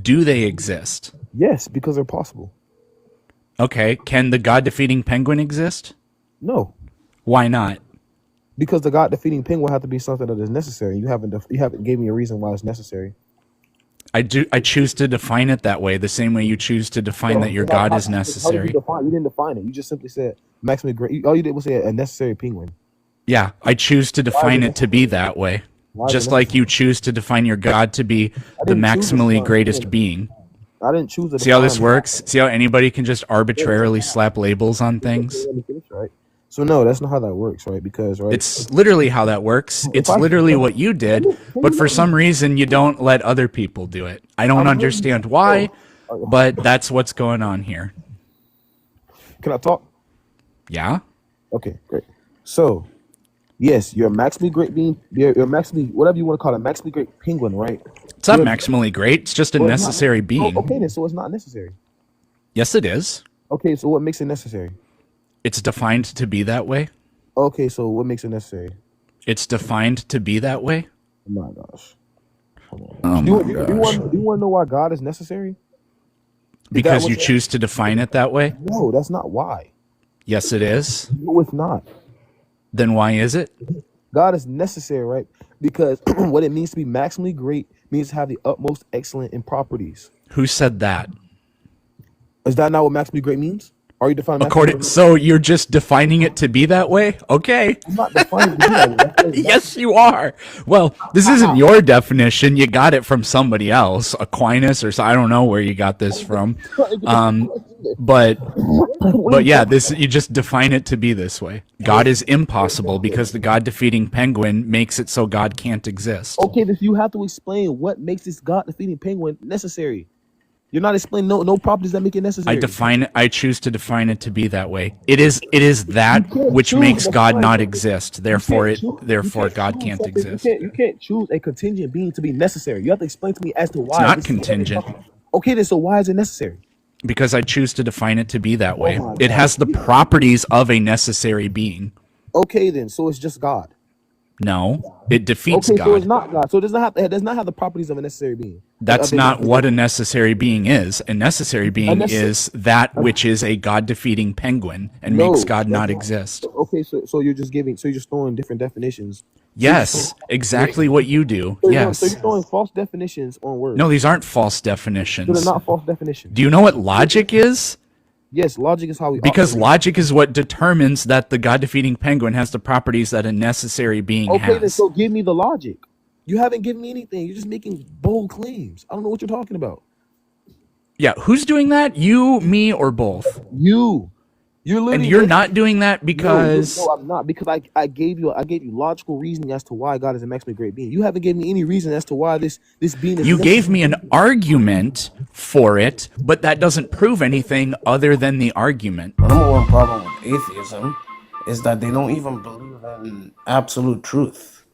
Do they exist? Yes, because they're possible. Okay, can the God-defeating penguin exist? No, Why not? because the God defeating penguin have to be something that is necessary. You haven't gave me a reason why it's necessary. I choose to define it that way, the same way you choose to define that your God is necessary. You didn't define it. You just simply said maximally great. All you did was say a necessary penguin. Yeah, I choose to define it to be that way. Just like you choose to define your God to be the maximally greatest being. I didn't choose to See how this works? See how anybody can just arbitrarily slap labels on things? Right? So no, that's not how that works, right? Because It's literally how that works. It's literally what you did, but for some reason you don't let other people do it. I don't understand why, but that's what's going on here. Can I talk? Yeah? Okay, great. So, yes, you're a maximally great being. You're maximally, whatever you want to call it, maximally great penguin, right? It's not maximally great. It's just a necessary being. Okay, then, so it's not necessary. Yes, it is. Okay, so what makes it necessary? It's defined to be that way. Okay, so what makes it necessary? It's defined to be that way. Oh my gosh. Oh Do my you gosh. want to know why God is necessary? Because you choose to define it that way? No, that's not why. Yes, it is. No, it's not. Then why is it? God is necessary, right? Because what it means to be maximally great means to have the utmost excellent in properties. Who said that? Is that not what maximally great means? Are you defining So you're just defining it to be that way? Okay. I'm not defining it to be that way. Yes, you are. Well, this isn't your definition. You got it from somebody else, Aquinas, or so. I don't know where you got this from. But yeah, you just define it to be this way. God is impossible because the God-defeating penguin makes it so God can't exist. Okay, then you have to explain what makes this God-defeating penguin necessary. You're not explaining no properties that make it necessary. I choose to define it to be that way. It is that which makes God not exist. Therefore God can't exist. You can't choose a contingent being to be necessary. You have to explain to me as to why. It's not contingent. Okay, then so why is it necessary? Because I choose to define it to be that way. It has the properties of a necessary being. Okay, then so it's just God. No, it defeats Okay, God. so it's not God. So it does not have the properties of a necessary being. That's not what a necessary being is. A necessary being is that which is a God-defeating penguin and makes God not exist. Okay, so you're just throwing different definitions. Yes, exactly what you do. So Yes. you're throwing false definitions on words. No, these aren't false definitions. So they're not false definitions. Do you know what logic is? Yes, logic is how we Because operate. logic is what determines that the God-defeating penguin has the properties that a necessary being Okay, then has. so give me the logic. You haven't given me anything. You're just making bold claims. I don't know what you're talking about. Yeah, who's doing that? You, me, or both? You're literally And you're making, not doing that because no, I'm not, because I gave you logical reasoning as to why God is a maximally great being. You haven't given me any reason as to why this being is you gave me an necessary. argument for it, but that doesn't prove anything other than the argument. The number one problem with atheism is that they don't even believe in absolute truth.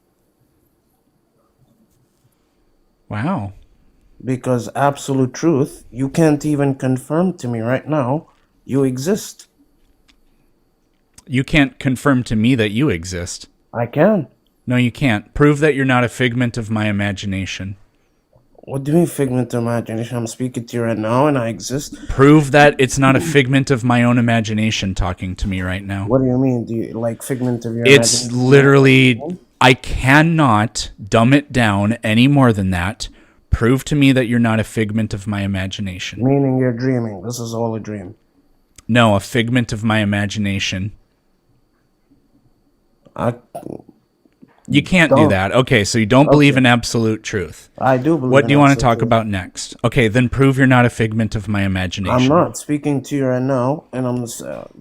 Wow. Because absolute truth, you can't even confirm to me right now you exist. You can't confirm to me that you exist. I can. No, you can't. Prove that you're not a figment of my imagination. What do you mean figment of imagination? I'm speaking to you right now and I exist. Prove that it's not a figment of my own imagination talking to me right now. What do you mean? Do you like figment of your It's imagination? literally, I cannot dumb it down any more than that. Prove to me that you're not a figment of my imagination. Meaning you're dreaming. This is all a dream. No, a figment of my imagination. You can't do that. Okay, so you don't believe in absolute truth. I do believe. What do you in want to talk absolute about next? Okay, then prove you're not a figment of my imagination. I'm not speaking to you right now, and I'm.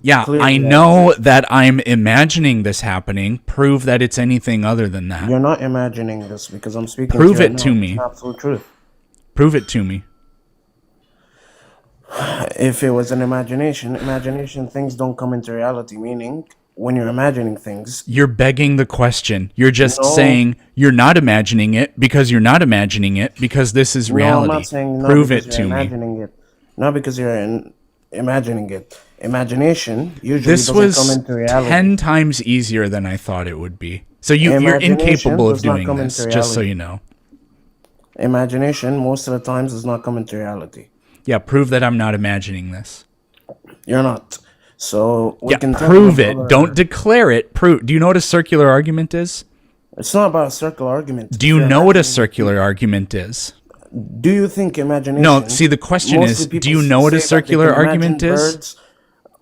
Yeah, I know that I'm imagining this happening. Prove that it's anything other than that. You're not imagining this because I'm speaking. Prove to you it right to now. me. It's absolute truth. Prove it to me. If it was an imagination, things don't come into reality. Meaning, when you're imagining things, You're begging the question. You're just No. saying you're not imagining it because you're not imagining it because this is no, reality. I'm not saying no Prove because it you're to me. imagining it. Not because you're imagining it. Imagination usually This doesn't was come into reality. 10 times easier than I thought it would be. So you're Imagination incapable of does not doing come this, into just so reality. you know. Imagination, most of the times, does not come into reality. Yeah, prove that I'm not imagining this. You're not. So we Yeah, can talk prove about it. other- Don't declare it. Prove. Do you know what a circular argument is? It's not about a circular argument. Do you know what a circular argument is? Do you think imagination? No, see, the question mostly is, do people you know what a say that they circular can imagine argument is? birds.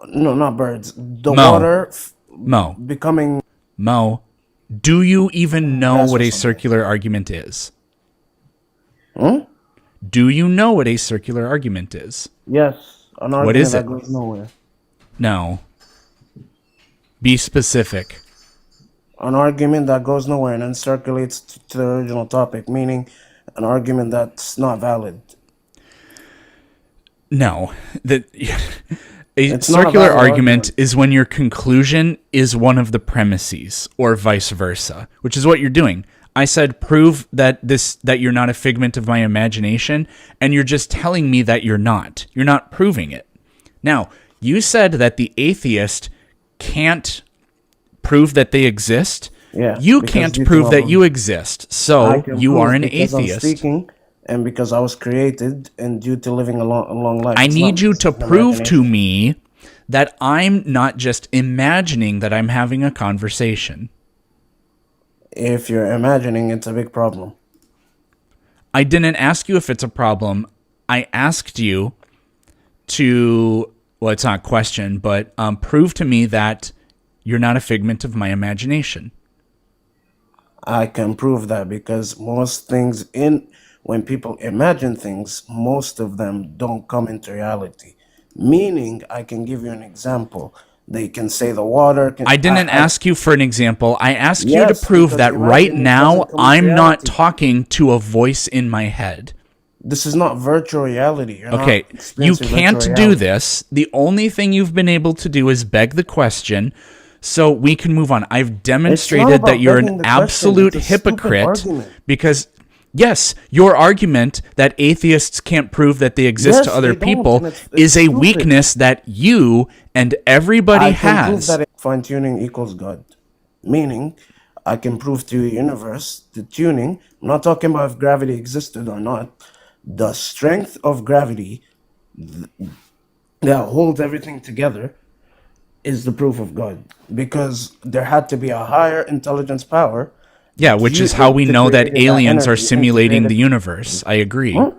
No, not birds. The Mo. water Mo. becoming. Mo, do you even know That's what a what's up. circular argument is? Hmm? Do you know what a circular argument is? Yes, an argument What is that it? goes nowhere. No. Be specific. An argument that goes nowhere and then circulates to the original topic, meaning an argument that's not valid. No. A It's not a circular valid argument argument. is when your conclusion is one of the premises, or vice versa, which is what you're doing. I said prove that you're not a figment of my imagination, and you're just telling me that you're not. You're not proving it. Now, you said that the atheist can't prove that they exist. Yeah, You because can't you prove two that are- you exist. I So can you prove are an because I'm atheist. speaking, and because I was created and due to living a long life. I It's need not you just to an prove to imagination. me that I'm not just imagining that I'm having a conversation. If you're imagining, it's a big problem. I didn't ask you if it's a problem. I asked you to, well, it's not a question, but prove to me that you're not a figment of my imagination. I can prove that because most things when people imagine things, most of them don't come into reality. Meaning, I can give you an example. They can say the water can. I didn't ask you for an example. I asked you Yes, to prove because that right imagining now doesn't come into I'm not reality. talking to a voice in my head. This is not virtual reality. You're Okay, not you experiencing can't virtual do reality. this. The only thing you've been able to do is beg the question so we can move on. I've demonstrated about that you're begging an the question. absolute It's a stupid hypocrite argument. because, yes, your argument that atheists can't prove that they exist Yes, to other they don't, people and it's is a stupid. weakness that you and everybody I can prove has. that fine tuning equals God. Meaning, I can prove to the universe the tuning. I'm not talking about if gravity existed or not. The strength of gravity that holds everything together is the proof of God. Because there had to be a higher intelligence power. Yeah, which is how we to know that create aliens are energy and to simulating create the universe. I agree. Huh?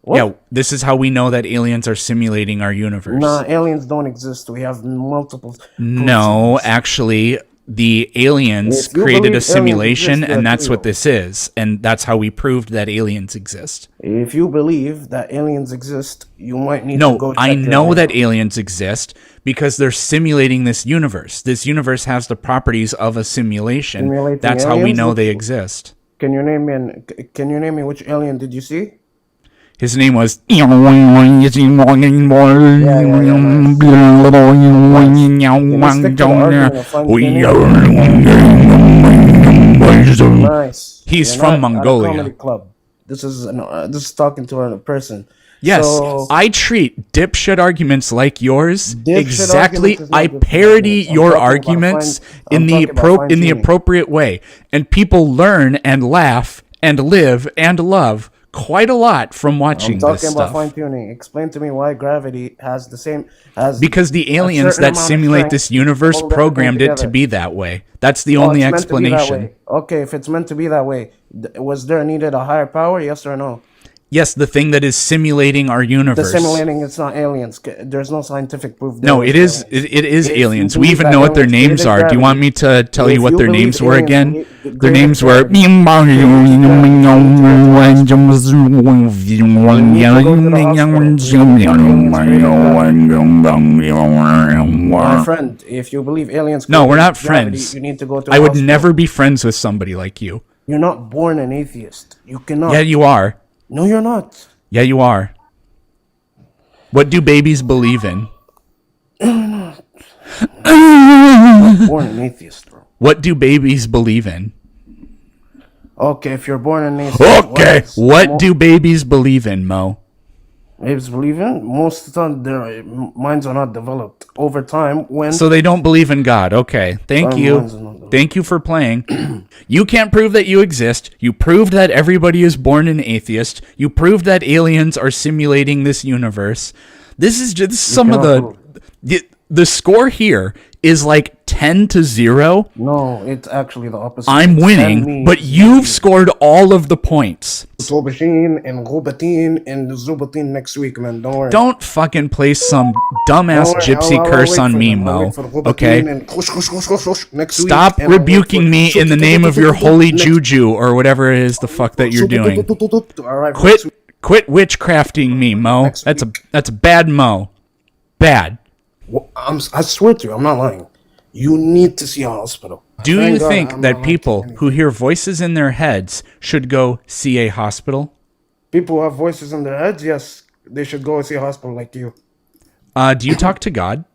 What? Yeah, this is how we know that aliens are simulating our universe. Nah, aliens don't exist. We have multiple. No, actually, the aliens If you created believe a aliens simulation, exist, you're and that's what real. this is. And that's how we proved that aliens exist. If you believe that aliens exist, you might need to No, go. I check know your that mail. aliens exist because they're simulating this universe. This universe has the properties of a simulation. Simulating That's how we aliens? know they exist. Can you name me? Can you name me which alien did you see? His name was. Nice. He's You're from not at a Mongolia. comedy club. This is talking to a person. Yes, So, I treat dipshit arguments like yours Dipshit exactly. arguments is not I dipshit parody arguments. I'm your talking about arguments I'm in the talking about fine-tuning. appropriate way, and people learn and laugh and live and love quite a lot from watching I'm this talking about stuff. fine tuning. Explain to me why gravity has the same as Because the aliens certain that amount of simulate strength this universe hold everything programmed it to together. be that way. That's the Oh, only it's meant to be that explanation. way. Okay, if it's meant to be that way, was there needed a higher power? Yes or no? Yes, the thing that is simulating our The universe. simulating, it's not aliens. There's no scientific proof. No, there it is is. It is If you aliens. We believe even that know what their aliens names created are. Do you want me gravity, to tell you if what you their believe names were aliens again? created Their names were. gravity, my friend, if you believe aliens No, we're created not gravity, friends. you need to go to I would hospital. never be friends with somebody like you. You're not born an atheist. You cannot. Yeah, you are. No, you're not. Yeah, you are. What do babies believe in? Born an atheist, bro. What do babies believe in? Okay, if you're born an atheist, Okay, what do babies believe in, Mo? babies believe in? Most of the time, their minds are not developed. Over time, when So they don't believe in God. Okay, thank Our you. minds are not developed. Thank you for playing. You can't prove that you exist. You proved that everybody is born an atheist. You proved that aliens are simulating this universe. This is just some of cannot the score here is like 10-0. no, it's actually the opposite. I'm It's winning, me, but you've scored all of the points. Sobashin and Rubatin and Zubatin next week, man. Don't worry. Don't fucking play some dumbass Don't worry, gypsy I'll curse wait on for me, them. I'll Mo. wait for Rubatin Okay? and next week, Stop and I'll wait rebuking for- me in the name of your holy juju or whatever it is the fuck that you're doing. All right, Quit witchcrafting me, Mo. Next That's a bad Mo. Bad. I swear to you, I'm not lying. You need to see a hospital. Do Thank you God think I'm that not people liking who hear voices in their heads should go see a hospital? people who have voices in their heads? Yes, they should go see a hospital like you. Do you talk to God?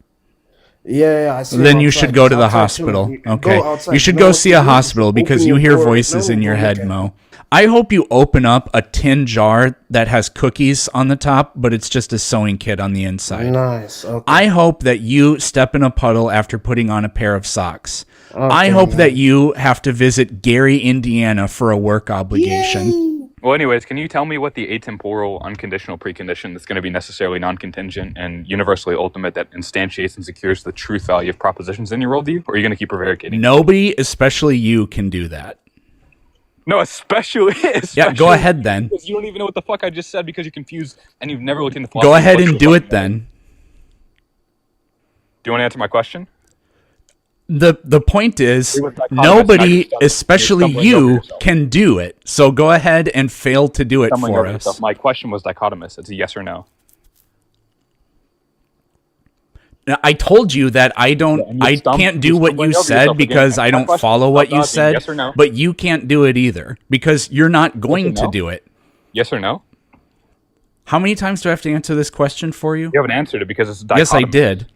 Yeah, I see. Then him you outside. should go He's to the outside hospital. chilling. Okay. Go outside. You should know go what see to a do? hospital Open because you your hear door. voices No, in your go head, look at Mo. I hope you open up a tin jar that has cookies on the top, but it's just a sewing kit on the inside. Nice. Okay. I hope that you step in a puddle after putting on a pair of socks. I Okay, hope man. that you have to visit Gary, Indiana for a work obligation. Well, anyways, can you tell me what the atemporal unconditional precondition that's going to be necessarily non-contingent and universally ultimate that instantiates and secures the truth value of propositions in your worldview? Or are you going to keep prevaricating? Nobody, especially you, can do that. No, especially. Yeah, go ahead then. Because you don't even know what the fuck I just said because you're confused and you've never looked into Go philosophy. ahead What and the do fuck it then. Do you want to answer my question? The point is, with dichotomous nobody, stuff. especially You're stumbling over you, yourself. can do it. So go ahead and fail to do it Stumbling for over us. yourself. My question was dichotomous. It's a yes or no. Now, I told you that I don't, and you I can't do you're what stumbling you over said yourself again. because I My don't question follow was what about you being said. yes or no. But you can't do it either because you're not going to no? do it. Yes or no? How many times do I have to answer this question for you? You haven't answered it because it's dichotomous. Yes, I did.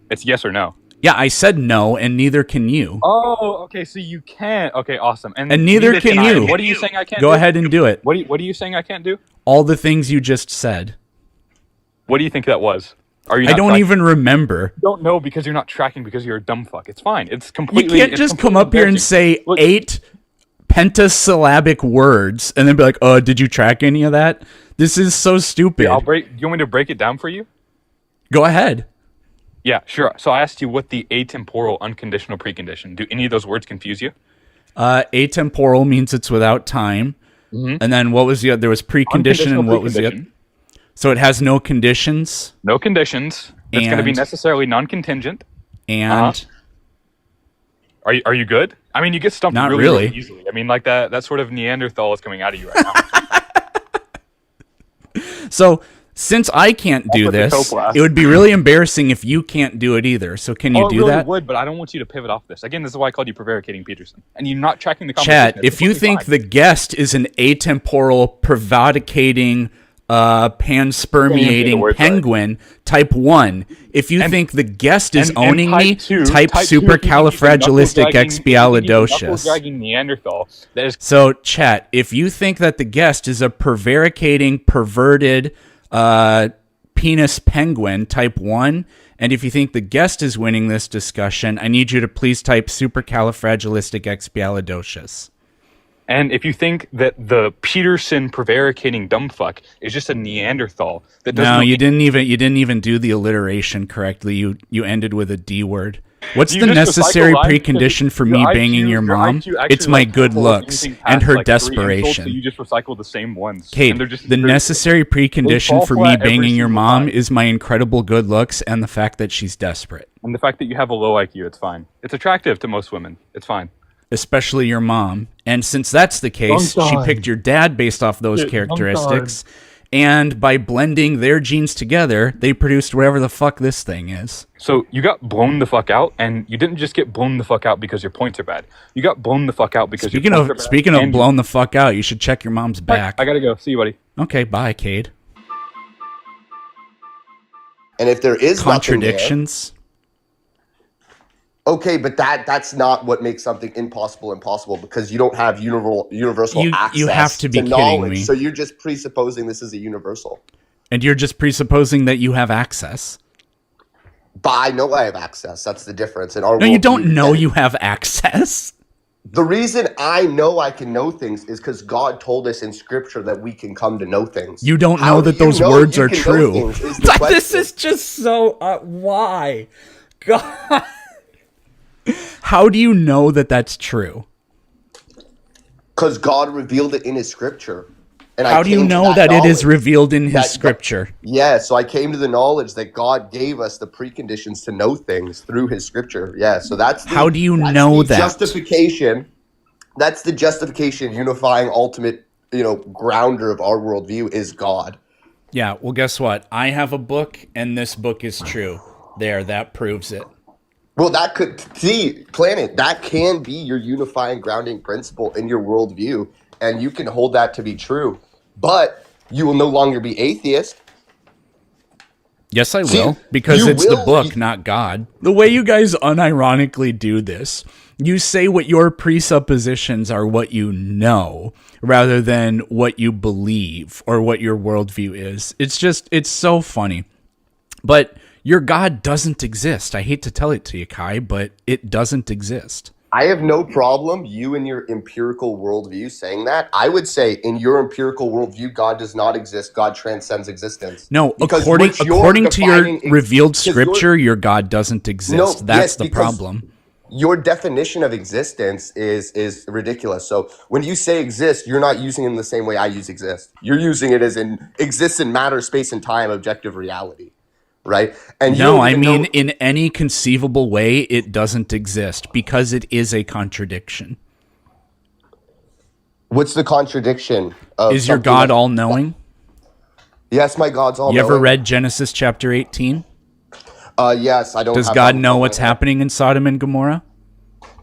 It's yes or no. Yeah, I said no, and neither can you. Oh, okay. So you can't. Okay, awesome. And neither can I. you. What are you saying I can't Go do? ahead and do it. What are you saying I can't do? All the things you just said. What do you think that was? Are you? I not don't tracking? even remember. You don't know because you're not tracking because you're a dumb fuck. It's fine. It's You completely. can't it's just come completely up here and embarrassing. say Look, 8 pentasyllabic words and then be like, did you track any of that? This is so stupid. I'll break. Do you want me to break it down for you? Go ahead. Yeah, sure. So I asked you what the atemporal unconditional precondition. Do any of those words confuse you? Atemporal means it's without time. Mhm. And then what was there was precondition and what was the other? So it has no conditions. No conditions. It's going to be And- necessarily non-contingent. And Are you good? I mean, you get stumped Not really, really. really easily. I mean, like that sort of Neanderthal is coming out of you right now. so since I can't do with the this, topaz. it would be really embarrassing if you can't do it either. So can you It do really that? would, but I don't want you to pivot off this. Again, this is why I called you prevaricating Peterson. And you're not tracking the conversation. Chat, It's if you completely think fine. the guest is an atemporal, prevaricating, panspermiating word penguin, type 1. If you think the guest is and owning type me, two- type type two, if you think he's a supercalifragilisticexpialidocious. knuckle-dragging Neanderthal, that is So, chat, if you think that the guest is a prevaricating, perverted, penis penguin, type 1, and if you think the guest is winning this discussion, I need you to please type supercalifragilisticexpialidocious. And if you think that the Peterson prevaricating dumbfuck is just a Neanderthal that doesn't No, know you didn't even do the alliteration correctly. You ended with a D word. What's You the just necessary recycle lines precondition for because me your banging IQ your mom? IQ actually, It's my like, good holds looks anything and past, her like, 3 insults, desperation. so you just recycle the same ones. Kate, And they're just the necessary precondition fall for flat me every banging your single mom time. is my incredible good looks and the fact that she's desperate. And the fact that you have a low IQ, it's fine. It's attractive to most women. It's fine. Especially your mom. And since that's the case, she Dun-dun. picked your dad based off those Yeah, characteristics. And by blending their genes together, they produced whatever the fuck this thing is. So you got blown the fuck out, and you didn't just get blown the fuck out because your points are bad. You got blown the fuck out because Speaking your points are bad. speaking of and blown the fuck out, you should check your mom's back. I gotta go. See you, buddy. Okay, bye, Cade. And if there is nothing there, Contradictions. okay, but that's not what makes something impossible because you don't have universal You access have to be kidding knowledge. me. So you're just presupposing this is a universal. And you're just presupposing that you have access. But I know I have access. That's the difference. In our No, you worldview, don't know and you have access. The reason I know I can know things is because God told us in Scripture that we can come to know things. You don't How know do that you those know words you are can know true. things is the This question. is just so why? God. How do you know that that's true? Because God revealed it in His Scripture. And How do you came to know that it is knowledge. revealed in his That- scripture? Yeah, so I came to the knowledge that God gave us the preconditions to know things through His Scripture. Yeah, so that's How do you that's know the that? justification? That's the justification, unifying, ultimate, grounder of our worldview is God. Yeah, well, guess what? I have a book, and this book is true. There, that proves it. Well, that could Planet. That can be your unifying, grounding principle in your worldview, and you can hold that to be true. But you will no longer be atheist. Yes, I See, will, because you it's the will- book, not God. The way you guys unironically do this, you say what your presuppositions are what you know, rather than what you believe or what your worldview is. It's so funny. But your God doesn't exist. I hate to tell it to you, Kai, but it doesn't exist. I have no problem you and your empirical worldview saying that. I would say in your empirical worldview, God does not exist. God transcends existence. No, Because according what you're to your defining revealed because scripture, your God doesn't exist. No, That's yes, the because problem. your definition of existence is ridiculous. So when you say exist, you're not using it in the same way I use exist. You're using it as in exists in matter, space, and time, objective reality. Right? And you No, don't I even mean, know- in any conceivable way, it doesn't exist because it is a contradiction. what's the contradiction? Of Is your something God that- all knowing? Yes, my God's all You ever knowing. read Genesis chapter 18? Yes, I don't. Does have God that know one. what's happening in Sodom and Gomorrah?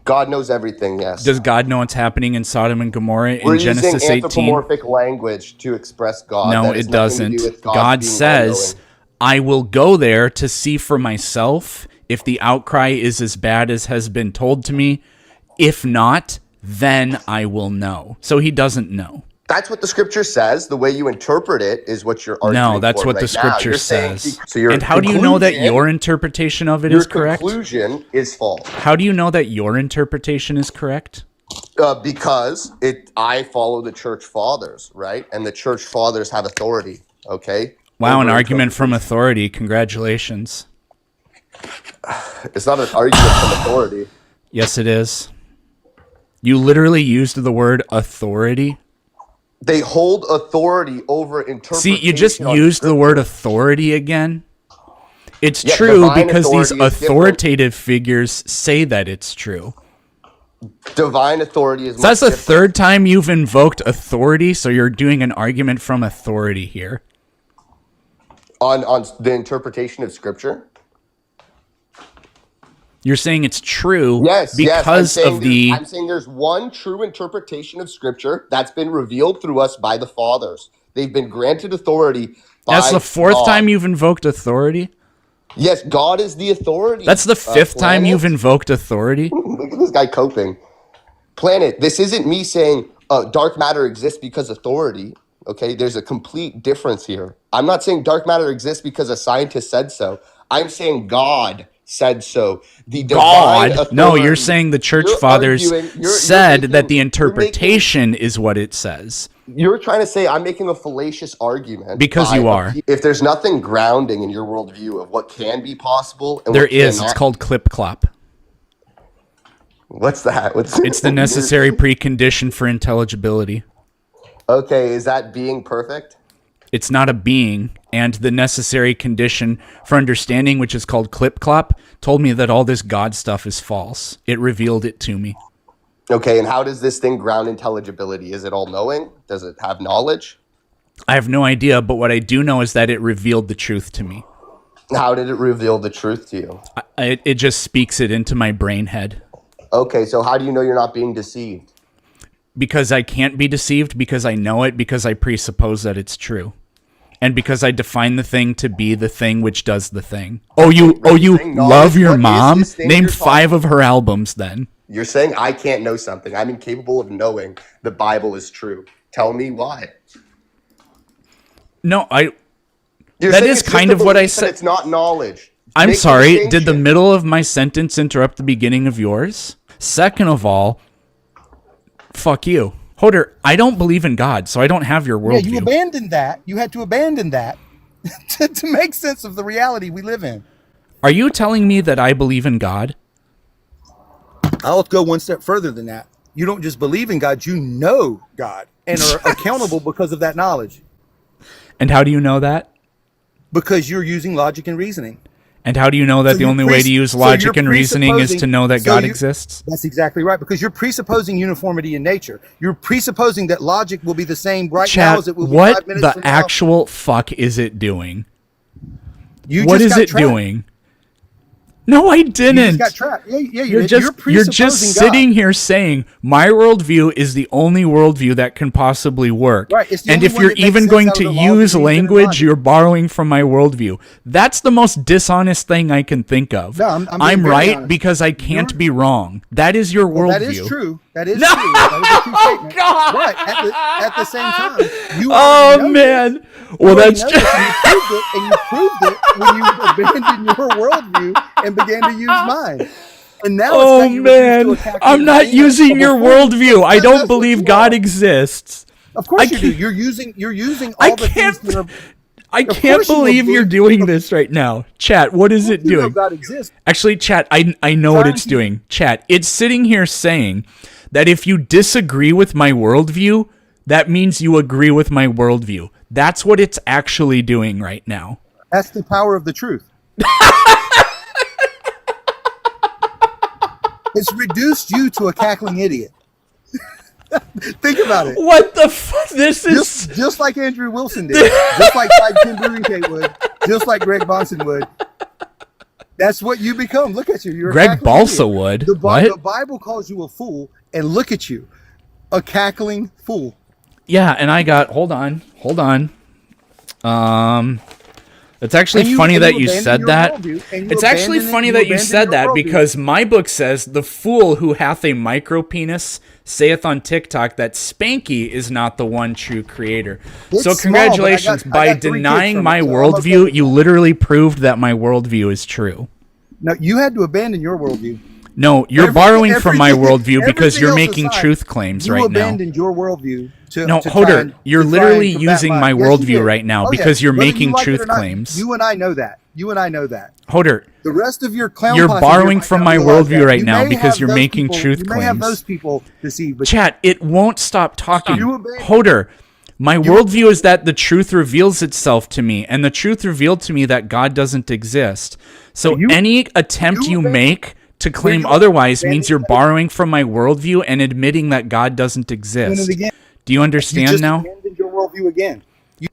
God knows everything. Yes. Does God know what's happening in Sodom and Gomorrah We're in Genesis using 18? anthropomorphic language to express God. No, That has it nothing to doesn't. do with God being says, I will go there to see for myself if the outcry is as bad as has been told to me. If not, then I will know. So he doesn't know. That's what the scripture says. The way you interpret it is what you're arguing. No, that's for what right the now. scripture You're saying- says. So your And how do you know that conclusion- your interpretation of it your is correct? conclusion is false? How do you know that your interpretation is correct? Because I follow the church fathers, right? And the church fathers have authority. Okay. Wow, an Over argument from authority. Congratulations. It's not an argument from authority. Yes, it is. You literally used the word authority. They hold authority over interpretation. See, you just on used the scripture. word authority again. It's Yeah, true divine because these authority is different. authoritative figures say that it's true. Divine authority is So that's the much different. third time you've invoked authority, so you're doing an argument from authority here. On the interpretation of scripture. You're saying it's true Yes, because yes. of the... I'm saying there's one true interpretation of scripture that's been revealed through us by the fathers. They've been granted authority by That's the fourth God. time you've invoked authority? Yes, God is the authority. That's the fifth time Planet. you've invoked authority? Look at this guy coping. Planet, this isn't me saying dark matter exists because authority. Okay, there's a complete difference here. I'm not saying dark matter exists because a scientist said so. I'm saying God said so. The divine God? authority. No, you're saying the church You're fathers arguing- you're said making- that the you're making- interpretation is what it says. You're trying to say I'm making a fallacious argument. Because you are. If there's nothing grounding in your worldview of what can be possible, and There what is. cannot, It's called clip-clop. What's that? It's the necessary precondition for intelligibility. Okay, is that being perfect? It's not a being, and the necessary condition for understanding, which is called clip-clop, told me that all this God stuff is false. It revealed it to me. Okay, and how does this thing ground intelligibility? Is it all knowing? Does it have knowledge? I have no idea, but what I do know is that it revealed the truth to me. How did it reveal the truth to you? It just speaks it into my brain head. Okay, so how do you know you're not being deceived? Because I can't be deceived, because I know it, because I presuppose that it's true. And because I define the thing to be the thing which does the thing. Oh, you love your mom? Name 5 of her albums then. You're saying I can't know something. I'm incapable of knowing the Bible is true. Tell me why. No, You're that saying is it's kind just of what I belief and said. It's not knowledge. I'm Make the sorry, did the distinction. middle of my sentence interrupt the beginning of yours? Second of all, fuck you. Hoder, I don't believe in God, so I don't have your Yeah, you worldview. abandoned that. You had to abandon that to make sense of the reality we live in. Are you telling me that I believe in God? I'll go one step further than that. You don't just believe in God, you know God and are accountable because of that knowledge. And how do you know that? Because you're using logic and reasoning. And how do you know that So the you're only way to use so logic you're and reasoning is to know that so God you- exists? That's exactly right, because you're presupposing uniformity in nature. You're presupposing that logic will be the same right now Chat, as it will be what 5 minutes the from now. actual fuck is it doing? You What just is got it trapped. doing? No, I You didn't. just got trapped. Yeah, you You're did. just you're presupposing just God. sitting here saying my worldview is the only worldview that can possibly work. Right, it's the And only if one you're that makes even sense going out of to the laws of use reason and language, logic. you're borrowing from my worldview. That's the most dishonest thing I can think of. No, I'm being very right honest. because I can't be wrong. That is your Well, worldview. that is true. That is No! true. That is a true statement. God! But at the same time, you Oh already know man. this. Well, You already that's know this, and you proved it when you abandoned your worldview and began to use mine. And now Oh it's got you reduced man, to a calculated I'm not thing using of your a fool. worldview. I That's don't what believe you God are. exists. Of course I you do. can't- You're using I all the can't- things that are. I Of can't course you believe you're believe- doing this right now. Chat, what is it You know doing? God exists. Actually, chat, I know what Trying it's to- doing. Chat, it's sitting here saying that if you disagree with my worldview, that means you agree with my worldview. That's what it's actually doing right now. That's the power of the truth. It's reduced you to a cackling idiot. Think about it. What the fuck? This is... Just like Andrew Wilson did, just like Clyde Tim Blumenthal would, just like Greg Bonson would. That's what you become. Look at you. You're a Greg cackling Balsa idiot. would. The What? Bible calls you a fool, and look at you, a cackling fool. Yeah, and I got... Hold on. It's actually And you- funny and that you you abandon said your that. worldview, and you It's actually abandon it- funny you that you abandon said your that worldview. because my book says, "The fool who hath a micropenis saith on TikTok that Spanky is not the one true creator." It's So small, but I congratulations. got By 3 kids denying from my it, so I'm worldview, okay. you literally proved that my worldview is true. No, you had to abandon your worldview. No, you're Everything- borrowing from my everything- worldview because everything you're else making aside, truth claims you right now. abandoned your worldview to No, to try Hoder, and- you're to try literally and combat using mine. my Yes, you worldview did. right now Oh, because yeah. you're Whether you making like it truth or not, claims. You and I know that. You and I know that. Hoder, The rest of your clown You're posse borrowing here from might my not realize worldview that. right You now may because have you're those making people- truth You may have claims. those people deceived, but Chat, it won't stop talking. You abandoned- Hoder, My worldview is that the truth reveals itself to me, and the truth revealed to me that God doesn't exist. So any attempt you make to claim otherwise means you're borrowing from my worldview and admitting that God doesn't exist. Do you understand now? Abandoned your worldview again.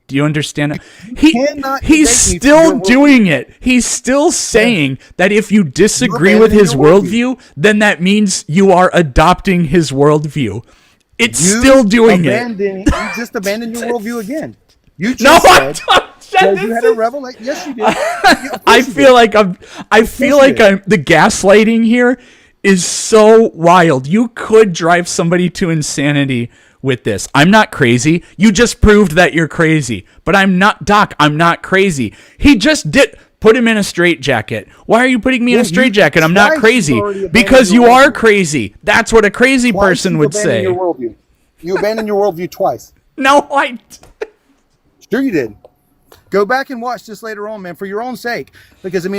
Do you understand? He's still doing it. He's still saying that if you disagree with his worldview, then that means you are adopting his worldview. It's still doing it. You just abandoned your worldview again. You just said you had a revelation. Yes, you did. I feel like the gaslighting here is so wild. You could drive somebody to insanity with this. I'm not crazy. You just proved that you're crazy. But I'm not, Doc. I'm not crazy. He just did. Put him in a straitjacket. Why are you putting me in a straitjacket? I'm not crazy. Because you are crazy. That's what a crazy person would say. You abandoned your worldview twice. No, I... Sure you did. Go back and watch this later on, man, for your own sake. Because, of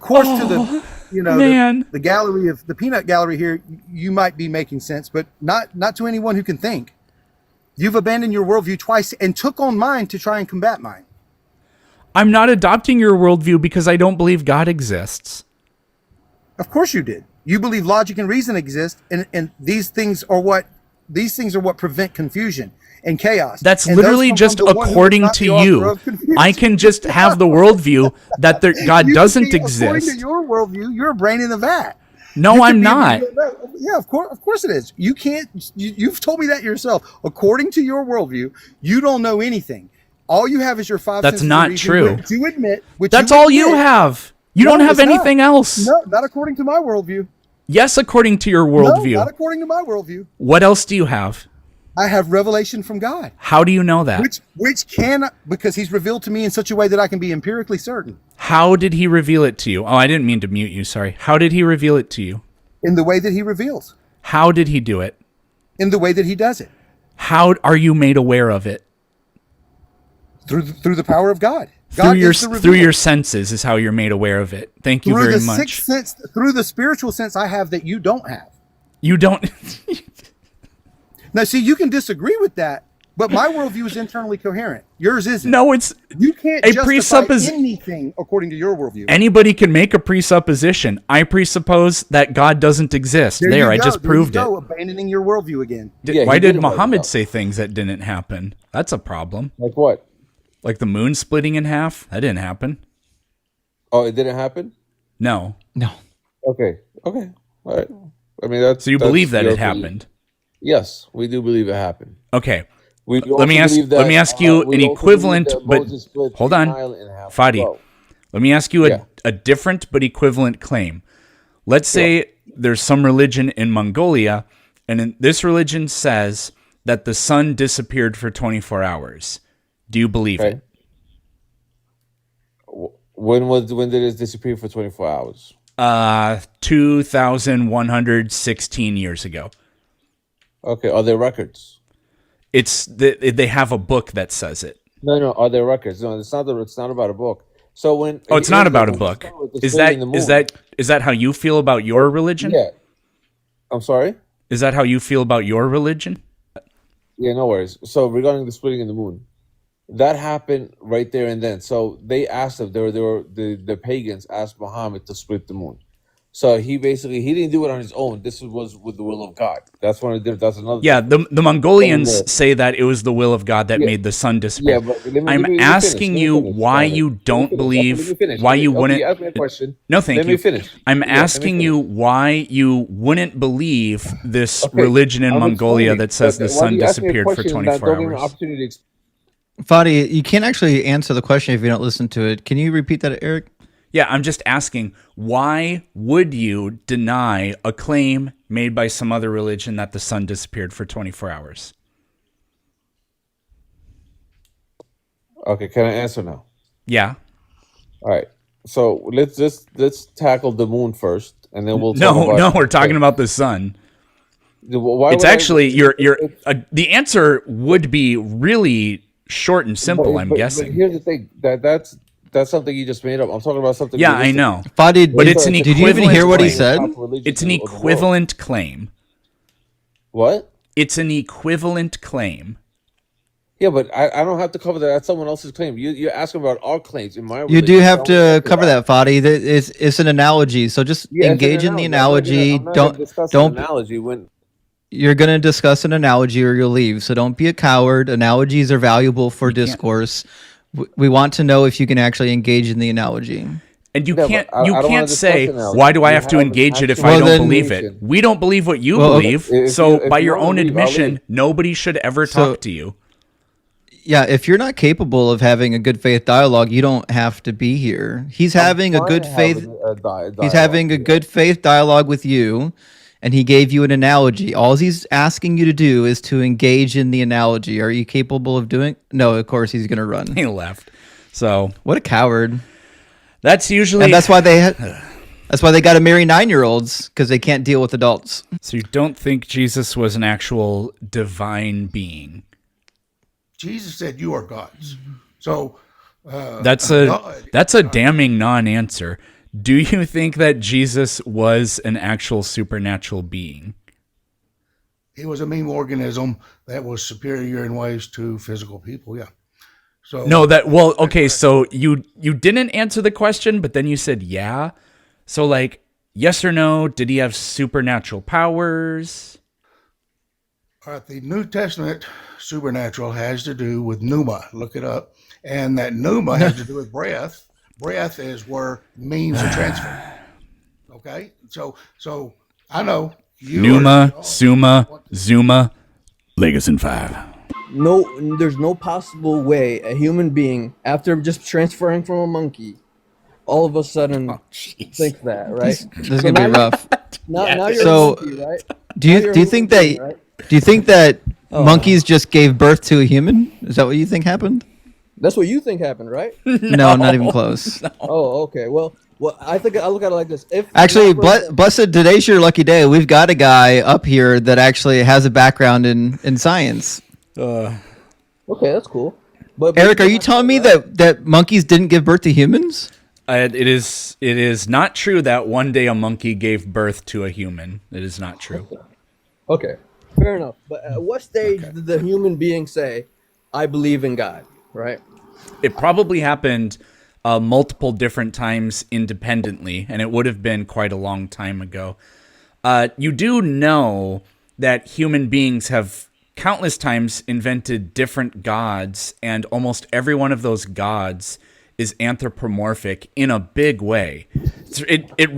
course, to the, the gallery of the peanut gallery here, you might be making sense, but not to anyone who can think. You've abandoned your worldview twice and took on mine to try and combat mine. I'm not adopting your worldview because I don't believe God exists. Of course you did. You believe logic and reason exist, and these things are what prevent confusion and chaos. That's literally just according to you. I can just have the worldview that God doesn't exist. According to your worldview, you're a brain in a vat. No, I'm not. Yeah, of course it is. You can't. You've told me that yourself. According to your worldview, you don't know anything. All you have is your five senses. That's not true. To admit, that's all you have. You don't have anything else. No, not according to my worldview. Yes, according to your worldview. No, not according to my worldview. What else do you have? I have revelation from God. How do you know that? Because he's revealed to me in such a way that I can be empirically certain. How did he reveal it to you? Oh, I didn't mean to mute you. Sorry. How did he reveal it to you? In the way that he reveals. How did he do it? In the way that he does it. How are you made aware of it? Through the power of God. Through your senses is how you're made aware of it. Thank you very much. Sixth sense, through the spiritual sense I have that you don't have. You don't. Now, see, you can disagree with that, but my worldview is internally coherent. Yours isn't. No, you can't justify anything according to your worldview. Anybody can make a presupposition. I presuppose that God doesn't exist. I just proved it. Abandoning your worldview again. Why did Muhammad say things that didn't happen? That's a problem. Like what? Like the moon splitting in half? That didn't happen. Oh, it didn't happen? No. Okay. All right. So you believe that it happened? Yes, we do believe it happened. Okay. Let me ask you an equivalent, but hold on, Fadi. Let me ask you a different but equivalent claim. Let's say there's some religion in Mongolia, and this religion says that the sun disappeared for 24 hours. Do you believe it? When did it disappear for 24 hours? 2,116 years ago. Okay, are there records? They have a book that says it. No, are there records? No, it's not about a book. So it's not about a book. Is that how you feel about your religion? Yeah. I'm sorry? Is that how you feel about your religion? Yeah, no worries. So regarding the splitting in the moon, that happened right there and then. So they asked him, the pagans asked Muhammad to split the moon. So he didn't do it on his own. This was with the will of God. That's one of the that's another. Yeah, the Mongolians say that it was the will of God that made the sun disappear. Yeah, but I'm asking you why you don't believe, why you wouldn't. Ask me a question. No, thank you. Let me finish. I'm asking you why you wouldn't believe this religion in Mongolia that says the sun disappeared for 24 hours. Fadi, you can't actually answer the question if you don't listen to it. Can you repeat that, Eric? Yeah, I'm just asking, why would you deny a claim made by some other religion that the sun disappeared for 24 hours? Okay, can I answer now? Yeah. All right. So let's tackle the moon first, and then we'll talk about. No, we're talking about the sun. It's actually the answer would be really short and simple. I'm guessing. But here's the thing that's something you just made up. I'm talking about something. Yeah, I know. Fadi, but it's an equivalent. Did you even hear what he said? It's an equivalent claim. What? It's an equivalent claim. Yeah, but I don't have to cover that. That's someone else's claim. You're asking about our claims in my. You do have to cover that, Fadi. It's an analogy, so just Yeah, it's an engage in the analogy. analogy. I'm not gonna discuss an Don't. analogy when. You're going to discuss an analogy or you'll leave. So don't be a coward. Analogies are valuable for discourse. We want to know if you can actually engage in the analogy. And you Yeah, can't but I don't wanna can't discuss say, analogy. why do I We have to have an engage it if actual I don't then- believe it? explanation. We don't believe what you Well, believe. if So you by don't your own believe, I'll admission, leave. nobody should ever talk to you. Yeah, if you're not capable of having a good faith dialogue, you don't have to be here. He's having a trying good to have faith. a He's dialogue having a here. good faith dialogue with you, and he gave you an analogy. All he's asking you to do is to engage in the analogy. Are you capable of doing? No, of course he's gonna run. He left. So What a coward! that's usually And that's why they got to marry 9-year-olds because they can't deal with adults. So you don't think Jesus was an actual divine being? Jesus said, "You are gods." So That's a damning non-answer. Do you think that Jesus was an actual supernatural being? he was a meme organism that was superior in ways to physical people. Yeah. So No, okay, so you didn't answer the question, but then you said yeah. So like, yes or no, did he have supernatural powers? All right, the New Testament supernatural has to do with pneuma. Look it up. And that pneuma has to do with breath. Breath is where means of transfer. Okay? So I know you Pneuma, Summa, Zuma, Legacy 5. No, there's no possible way a human being, after just transferring from a monkey, all of a sudden thinks that, right? This is gonna be rough. Now you're So, a monkey, right? Do Now you you're a do you human think being, that right? do you think that monkeys just gave birth to a human? Is that what you think happened? That's what you think happened, right? No, not even close. Oh, okay. Well, I think I look at it like this. If Actually, now, for example- blessed, today's your lucky day. We've got a guy up here that actually has a background in science. okay, that's cool. But Eric, are you telling me that monkeys didn't give birth to humans? It is not true that one day a monkey gave birth to a human. It is not true. Okay, fair enough. But at what stage did the human being say, "I believe in God"? Right. It probably happened multiple different times independently, and it would have been quite a long time ago. You do know that human beings have countless times invented different gods, and almost every one of those gods is anthropomorphic in a big way. It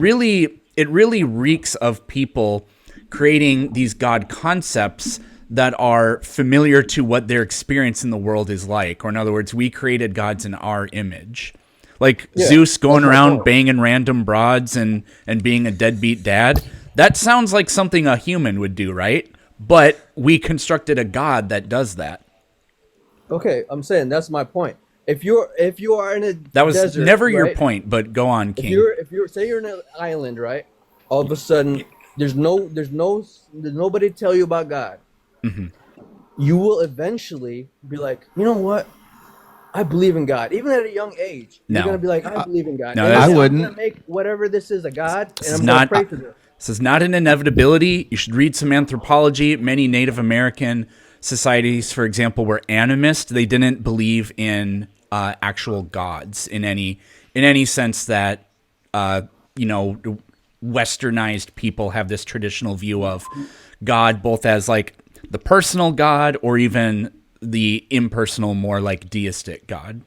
really reeks of people creating these god concepts that are familiar to what their experience in the world is like. Or in other words, we created gods in our image. Like Zeus going around banging random broads and being a deadbeat dad. That sounds like something a human would do, right? But we constructed a god that does that. Okay, I'm saying that's my point. If you are in a That was desert, never your right? point, but go on, King. If you're say you're in an island, right? All of a sudden, there's nobody to tell you about God. Mm-hmm. You will eventually be like, you know what? I believe in God. Even at a young age, No. you're gonna be like, I believe in God. No, And I I'm wouldn't. gonna make whatever this is a God, This and is I'm gonna not pray to this. this is not an inevitability. You should read some anthropology. Many Native American societies, for example, were animist. They didn't believe in actual gods in any sense that westernized people have this traditional view of God, both as like the personal God or even the impersonal, more like deistic God.